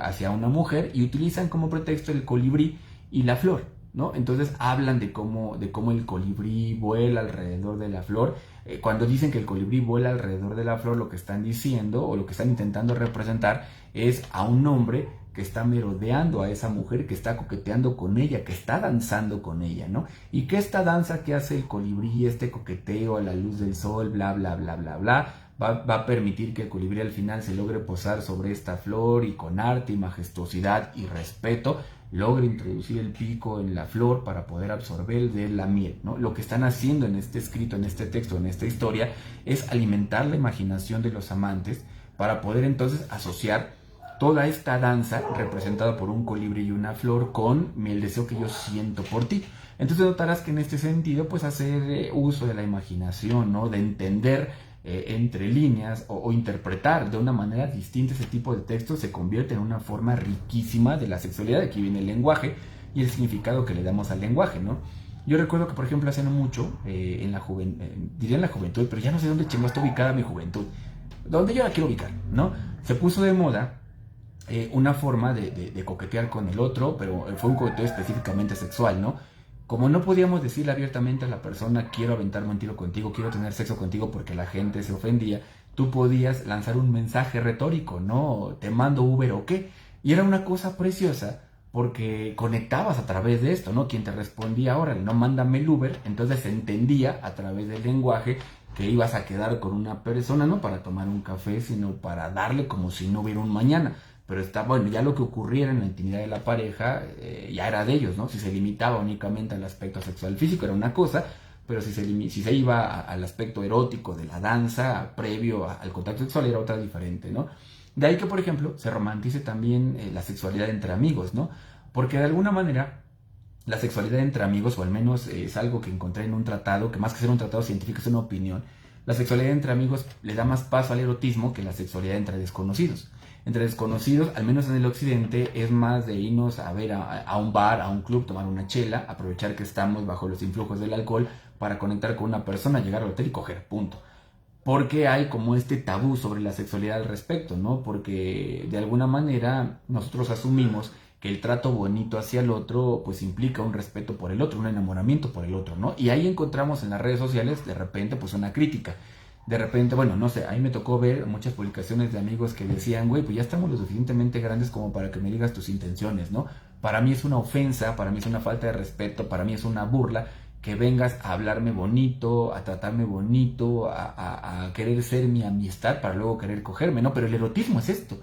Speaker 1: hacia una mujer y utilizan como pretexto el colibrí y la flor, ¿no? Entonces hablan de cómo el colibrí vuela alrededor de la flor. Cuando dicen que el colibrí vuela alrededor de la flor, lo que están diciendo o lo que están intentando representar es a un hombre que está merodeando a esa mujer, que está coqueteando con ella, que está danzando con ella, ¿no? Y que esta danza que hace el colibrí, este coqueteo a la luz del sol, bla, bla, bla, bla, bla, va a permitir que el colibrí al final se logre posar sobre esta flor y con arte y majestuosidad y respeto logre introducir el pico en la flor para poder absorber de la miel, ¿no? Lo que están haciendo en este escrito, en este texto, en esta historia, es alimentar la imaginación de los amantes para poder entonces asociar toda esta danza representada por un colibrí y una flor con el deseo que yo siento por ti. Entonces notarás que en este sentido, pues hacer uso de la imaginación, ¿no? De entender entre líneas o interpretar de una manera distinta ese tipo de textos se convierte en una forma riquísima de la sexualidad. Aquí viene el lenguaje y el significado que le damos al lenguaje, ¿no? Yo recuerdo que, por ejemplo, hace no mucho, diría en la juventud, pero ya no sé dónde chingo está ubicada mi juventud, donde yo la quiero ubicar, ¿no? Se puso de moda una forma de coquetear con el otro, pero fue un coqueteo específicamente sexual, ¿no? Como no podíamos decirle abiertamente a la persona, quiero aventarme un tiro contigo, quiero tener sexo contigo porque la gente se ofendía, tú podías lanzar un mensaje retórico, ¿no? Te mando Uber o qué. Y era una cosa preciosa porque conectabas a través de esto, ¿no? Quien te respondía, ahora no mándame el Uber, entonces se entendía a través del lenguaje que ibas a quedar con una persona, no para tomar un café, sino para darle como si no hubiera un mañana. Pero está bueno, ya lo que ocurriera en la intimidad de la pareja ya era de ellos, ¿no? Si se limitaba únicamente al aspecto sexual físico era una cosa, pero si se iba al aspecto erótico de la danza previo al contacto sexual era otra diferente, ¿no? De ahí que, por ejemplo, se romantice también la sexualidad entre amigos, ¿no? Porque de alguna manera la sexualidad entre amigos, o al menos es algo que encontré en un tratado, que más que ser un tratado científico es una opinión, la sexualidad entre amigos le da más paso al erotismo que la sexualidad entre desconocidos. Entre desconocidos, al menos en el occidente, es más de irnos a ver a un bar, a un club, tomar una chela, aprovechar que estamos bajo los influjos del alcohol para conectar con una persona, llegar al hotel y coger, punto. Porque hay como este tabú sobre la sexualidad al respecto, ¿no? Porque de alguna manera nosotros asumimos que el trato bonito hacia el otro pues implica un respeto por el otro, un enamoramiento por el otro, ¿no? Y ahí encontramos en las redes sociales de repente pues una crítica. De repente, bueno, no sé, a mí me tocó ver muchas publicaciones de amigos que decían, güey, pues ya estamos lo suficientemente grandes como para que me digas tus intenciones, ¿no? Para mí es una ofensa, para mí es una falta de respeto, para mí es una burla que vengas a hablarme bonito, a tratarme bonito, a querer ser mi amistad para luego querer cogerme, ¿no? Pero el erotismo es esto.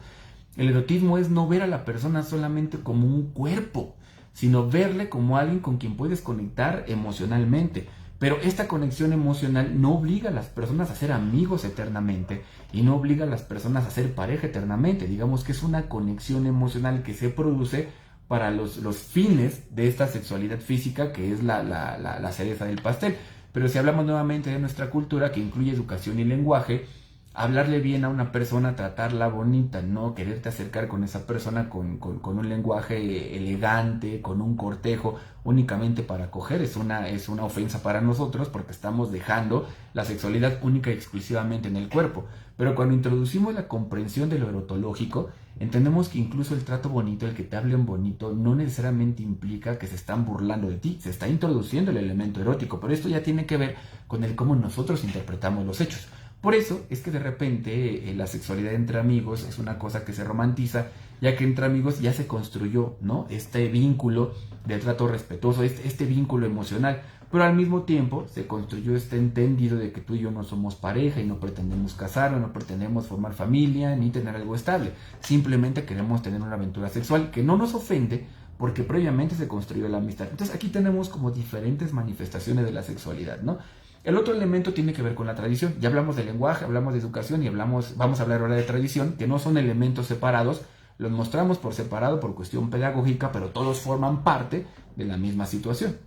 Speaker 1: El erotismo es no ver a la persona solamente como un cuerpo, sino verle como alguien con quien puedes conectar emocionalmente. Pero esta conexión emocional no obliga a las personas a ser amigos eternamente y no obliga a las personas a ser pareja eternamente. Digamos que es una conexión emocional que se produce para los fines de esta sexualidad física que es la cereza del pastel. Pero si hablamos nuevamente de nuestra cultura que incluye educación y lenguaje, hablarle bien a una persona, tratarla bonita, no quererte acercar con esa persona con un lenguaje elegante, con un cortejo, únicamente para coger, es una ofensa para nosotros porque estamos dejando la sexualidad única y exclusivamente en el cuerpo. Pero cuando introducimos la comprensión de lo erotológico, entendemos que incluso el trato bonito, el que te hablen bonito, no necesariamente implica que se están burlando de ti, se está introduciendo el elemento erótico, pero esto ya tiene que ver con el cómo nosotros interpretamos los hechos. Por eso es que de repente la sexualidad entre amigos es una cosa que se romantiza, ya que entre amigos ya se construyó, ¿no? Este vínculo de trato respetuoso, este vínculo emocional, pero al mismo tiempo se construyó este entendido de que tú y yo no somos pareja y no pretendemos casarnos, no pretendemos formar familia ni tener algo estable, simplemente queremos tener una aventura sexual que no nos ofende porque previamente se construyó la amistad. Entonces aquí tenemos como diferentes manifestaciones de la sexualidad, ¿no? El otro elemento tiene que ver con la tradición. Ya hablamos de lenguaje, hablamos de educación y vamos a hablar ahora de tradición, que no son elementos separados, los mostramos por separado por cuestión pedagógica, pero todos forman parte de la misma situación.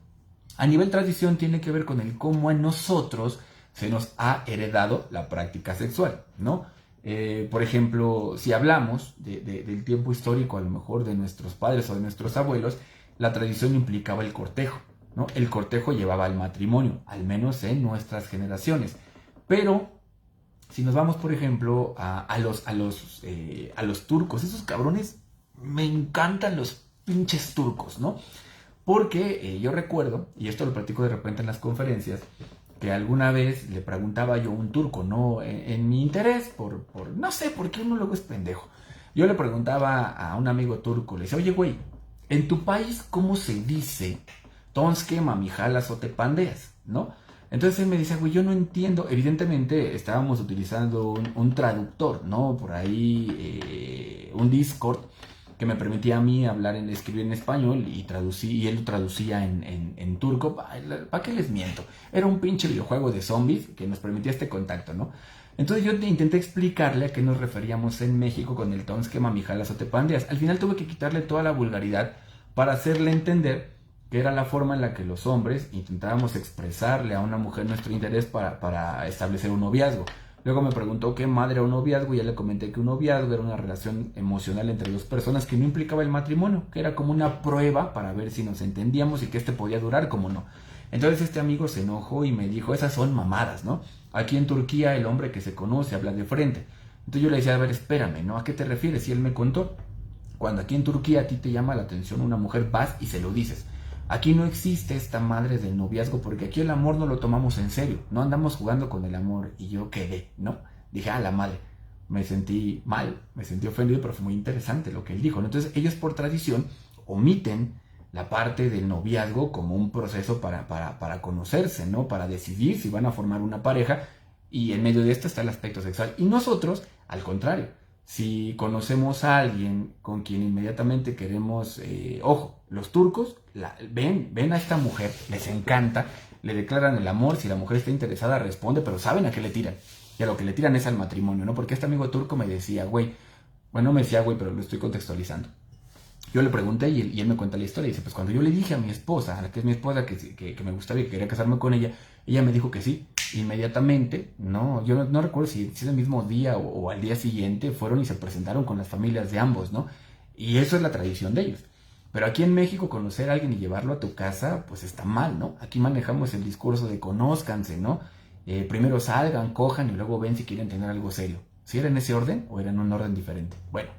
Speaker 1: A nivel tradición tiene que ver con el cómo a nosotros se nos ha heredado la práctica sexual, ¿no? Por ejemplo, si hablamos del tiempo histórico, a lo mejor de nuestros padres o de nuestros abuelos, la tradición implicaba el cortejo, ¿no? El cortejo llevaba al matrimonio, al menos en nuestras generaciones. Pero si nos vamos, por ejemplo, a los turcos, esos cabrones, me encantan los pinches turcos, ¿no? Porque yo recuerdo, y esto lo platico de repente en las conferencias, que alguna vez le preguntaba yo a un turco, ¿no? En mi interés, no sé por qué uno luego es pendejo. Yo le preguntaba a un amigo turco, le decía, oye, güey, en tu país, ¿cómo se dice tonske, mamijalas o te pandeas, ¿no? Entonces él me dice, güey, yo no entiendo. Evidentemente estábamos utilizando un traductor, ¿no? Por ahí, un Discord que me permitía a mí escribir en español y y él lo traducía en turco. ¿Para qué les miento? Era un pinche videojuego de zombies que nos permitía este contacto, ¿no? Entonces yo intenté explicarle a qué nos referíamos en México con el Tonskema Mijalas o Tepandias. Al final tuve que quitarle toda la vulgaridad para hacerle entender que era la forma en la que los hombres intentábamos expresarle a una mujer nuestro interés para establecer un noviazgo. Luego me preguntó qué madre era un noviazgo y ya le comenté que un noviazgo era una relación emocional entre dos personas que no implicaba el matrimonio, que era como una prueba para ver si nos entendíamos y que este podía durar como no. Entonces este amigo se enojó y me dijo, esas son mamadas, ¿no? Aquí en Turquía el hombre que se conoce habla de frente. Entonces yo le decía, a ver, espérame, ¿no? ¿A qué te refieres? Y él me contó, cuando aquí en Turquía a ti te llama la atención una mujer, vas y se lo dices. Aquí no existe esta madre del noviazgo porque aquí el amor no lo tomamos en serio, no andamos jugando con el amor. Y yo quedé, ¿no? Dije, la madre, me sentí mal, me sentí ofendido, pero fue muy interesante lo que él dijo, ¿no? Entonces ellos por tradición omiten la parte del noviazgo como un proceso para conocerse, ¿no? Para decidir si van a formar una pareja, y en medio de esto está el aspecto sexual. Y nosotros, al contrario, si conocemos a alguien con quien inmediatamente queremos, ojo, los turcos ven a esta mujer, les encanta, le declaran el amor, si la mujer está interesada responde, pero saben a qué le tiran. Y a lo que le tiran es al matrimonio, ¿no? Porque este amigo turco me decía, güey, bueno, no me decía, güey, pero lo estoy contextualizando. Yo le pregunté y él me cuenta la historia. Y dice, pues cuando yo le dije a mi esposa, a la que es mi esposa, que me gustaba y que quería casarme con ella me dijo que sí. Inmediatamente, no, yo no recuerdo si el mismo día o al día siguiente fueron y se presentaron con las familias de ambos, ¿no? Y eso es la tradición de ellos. Pero aquí en México conocer a alguien y llevarlo a tu casa, pues está mal, ¿no? Aquí manejamos el discurso de conózcanse, ¿no? Primero salgan, cojan y luego ven si quieren tener algo serio. ¿Sí era en ese orden o era en un orden diferente? Bueno.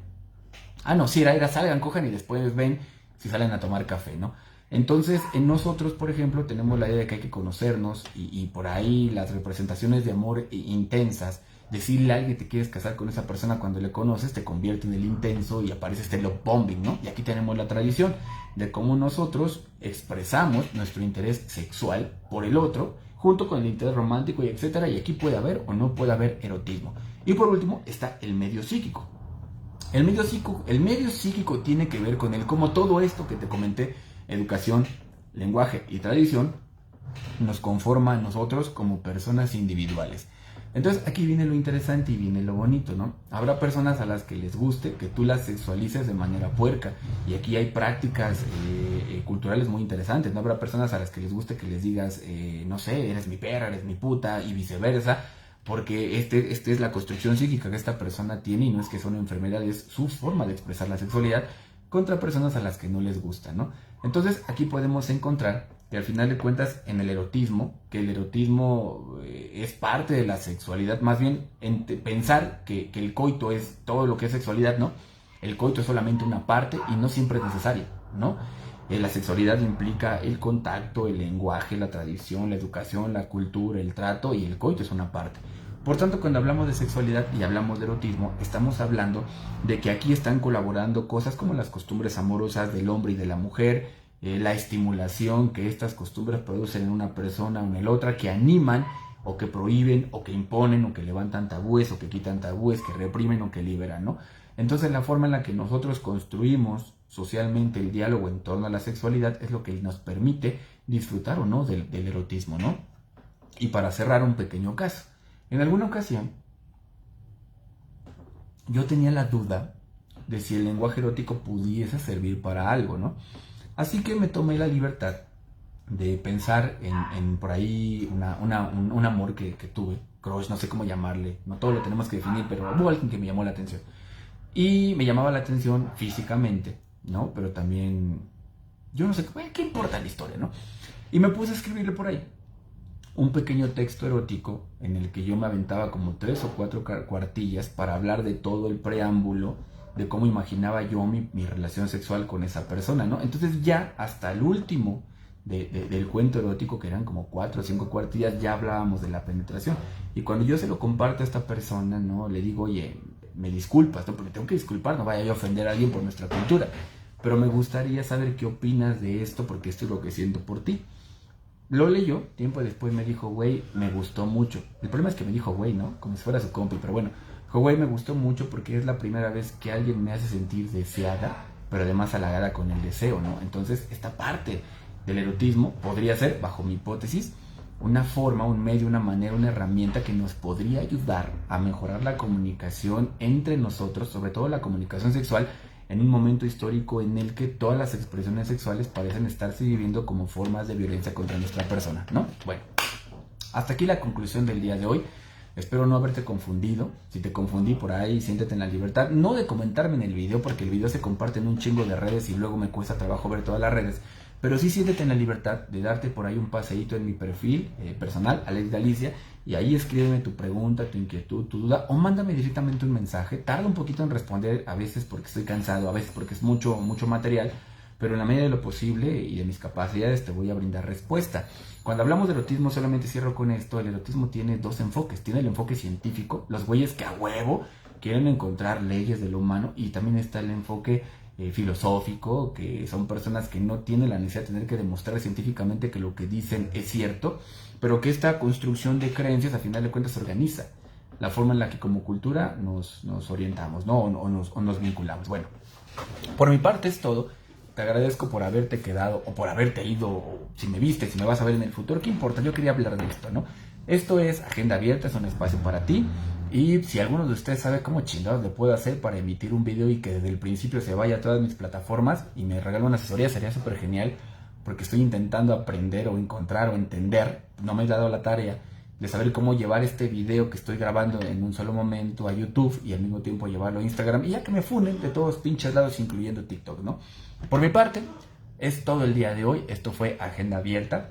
Speaker 1: No, sí, era salgan, cojan y después ven si salen a tomar café, ¿no? Entonces, en nosotros, por ejemplo, tenemos la idea de que hay que conocernos y por ahí las representaciones de amor intensas, decirle a alguien que te quieres casar con esa persona cuando le conoces, te convierte en el intenso y aparece este love bombing, ¿no? Y aquí tenemos la tradición de cómo nosotros expresamos nuestro interés sexual por el otro, junto con el interés romántico y etcétera, y aquí puede haber o no puede haber erotismo. Y por último está el medio psíquico. El medio psíquico tiene que ver con cómo todo esto que te comenté, educación, lenguaje y tradición, nos conforma a nosotros como personas individuales. Entonces aquí viene lo interesante y viene lo bonito, ¿no? Habrá personas a las que les guste que tú las sexualices de manera puerca, y aquí hay prácticas culturales muy interesantes, ¿no? Habrá personas a las que les guste que les digas, no sé, eres mi perra, eres mi puta, y viceversa, porque este es la construcción psíquica que esta persona tiene, y no es que sea una enfermedad, es su forma de expresar la sexualidad contra personas a las que no les gusta, ¿no? Entonces aquí podemos encontrar que al final de cuentas en el erotismo, que el erotismo es parte de la sexualidad, más bien pensar que el coito es todo lo que es sexualidad, ¿no? El coito es solamente una parte y no siempre es necesario, ¿no? La sexualidad implica el contacto, el lenguaje, la tradición, la educación, la cultura, el trato, y el coito es una parte. Por tanto, cuando hablamos de sexualidad y hablamos de erotismo, estamos hablando de que aquí están colaborando cosas como las costumbres amorosas del hombre y de la mujer, la estimulación que estas costumbres producen en una persona o en la otra, que animan o que prohíben o que imponen o que levantan tabúes o que quitan tabúes, que reprimen o que liberan, ¿no? Entonces la forma en la que nosotros construimos socialmente el diálogo en torno a la sexualidad es lo que nos permite disfrutar o no del erotismo, ¿no? Y para cerrar, un pequeño caso. En alguna ocasión yo tenía la duda de si el lenguaje erótico pudiese servir para algo, ¿no? Así que me tomé la libertad de pensar en por ahí un amor que tuve, crush, no sé cómo llamarle, no todo lo tenemos que definir, pero hubo alguien que me llamó la atención. Y me llamaba la atención físicamente, ¿no? Pero también, yo no sé, ¿qué importa la historia, no? Y me puse a escribirle por ahí un pequeño texto erótico en el que yo me aventaba como 3 o 4 cuartillas para hablar de todo el preámbulo, de cómo imaginaba yo mi relación sexual con esa persona, ¿no? Entonces ya hasta el último del cuento erótico, que eran como 4 o 5 cuartillas, ya hablábamos de la penetración. Y cuando yo se lo comparto a esta persona, ¿no? Le digo, oye, me disculpas, ¿no? Porque tengo que disculpar, no vaya yo a ofender a alguien por nuestra cultura, pero me gustaría saber qué opinas de esto, porque esto es lo que siento por ti.
Speaker 2: Lo leyó, tiempo después me dijo, güey, me gustó mucho. El problema es que me dijo, güey, ¿no? Como si fuera su compi, pero bueno. Dijo, güey, me gustó mucho porque es la primera vez que alguien me hace sentir deseada, pero además halagada con el deseo, ¿no? Entonces, esta parte del erotismo podría ser, bajo mi hipótesis, una forma, un medio, una manera, una herramienta que nos podría ayudar a mejorar la comunicación entre nosotros, sobre todo la comunicación sexual, en un momento histórico en el que todas las expresiones sexuales parecen estarse viviendo como formas de violencia contra nuestra persona, ¿no? Bueno, hasta aquí la conclusión del día de hoy. Espero no haberte confundido. Si te confundí por ahí, siéntete en la libertad, no de comentarme en el video, porque el video se comparte en un chingo de redes y luego me cuesta trabajo ver todas las redes. Pero sí siéntete en la libertad de darte por ahí un paseíto en mi perfil personal, Alex de Alicia, y ahí escríbeme tu pregunta, tu inquietud, tu duda, o mándame directamente un mensaje. Tarda un poquito en responder, a veces porque estoy cansado, a veces porque es mucho material, pero en la medida de lo posible y de mis capacidades te voy a brindar respuesta. Cuando hablamos de erotismo, solamente cierro con esto, el erotismo tiene dos enfoques. Tiene el enfoque científico, los güeyes que a huevo quieren encontrar leyes de lo humano, y también está el enfoque filosófico, que son personas que no tienen la necesidad de tener que demostrar científicamente que lo que dicen es cierto, pero que esta construcción de creencias a final de cuentas se organiza. La forma en la que como cultura nos orientamos, ¿no? O nos vinculamos. Bueno, por mi parte es todo. Te agradezco por haberte quedado o por haberte ido, o si me viste, si me vas a ver en el futuro, ¿qué importa? Yo quería hablar de esto, ¿no? Esto es Agenda Abierta, es un espacio para ti. Y si alguno de ustedes sabe cómo chingados le puedo hacer para emitir un video y que desde el principio se vaya a todas mis plataformas y me regale una asesoría, sería súper genial, porque estoy intentando aprender o encontrar o entender, no me he dado la tarea de saber cómo llevar este video que estoy grabando en un solo momento a YouTube y al mismo tiempo llevarlo a Instagram, y ya que me funen de todos pinches lados, incluyendo TikTok, ¿no? Por mi parte, es todo el día de hoy. Esto fue Agenda Abierta.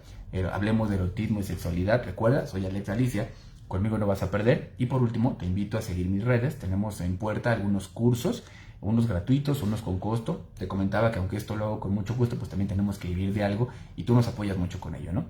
Speaker 2: Hablemos de erotismo y sexualidad. Recuerda, soy Alex Alicia. Conmigo no vas a perder. Y por último, te invito a seguir mis redes. Tenemos en puerta algunos cursos, unos gratuitos, unos con costo. Te comentaba que aunque esto lo hago con mucho gusto, pues también tenemos que vivir de algo y tú nos apoyas mucho con ello, ¿no?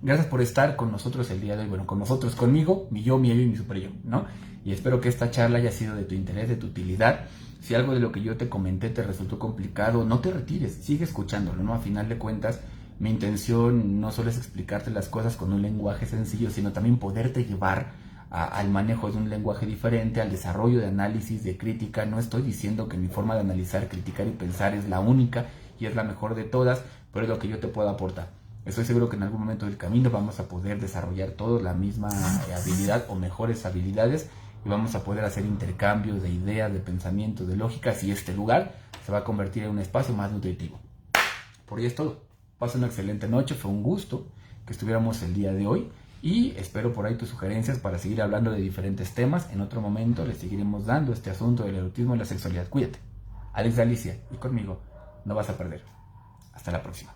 Speaker 2: Gracias por estar con nosotros el día de hoy. Bueno, con nosotros, conmigo, mi yo, mi ello y mi super yo, ¿no? Y espero que esta charla haya sido de tu interés, de tu utilidad. Si algo de lo que yo te comenté te resultó complicado, no te retires, sigue escuchándolo, ¿no? A final de cuentas, mi intención no solo es explicarte las cosas con un lenguaje sencillo, sino también poderte llevar al manejo de un lenguaje diferente, al desarrollo de análisis, de crítica. No estoy diciendo que mi forma de analizar, criticar y pensar es la única y es la mejor de todas, pero es lo que yo te puedo aportar. Estoy seguro que en algún momento del camino vamos a poder desarrollar todos la misma habilidad o mejores habilidades, y vamos a poder hacer intercambios de ideas, de pensamientos, de lógicas, y este lugar se va a convertir en un espacio más nutritivo. Por hoy es todo. Pasa una excelente noche, fue un gusto que estuviéramos el día de hoy y espero por ahí tus sugerencias para seguir hablando de diferentes temas. En otro momento les seguiremos dando este asunto del erotismo y la sexualidad. Cuídate. Alex de Alicia, y conmigo no vas a perder. Hasta la próxima.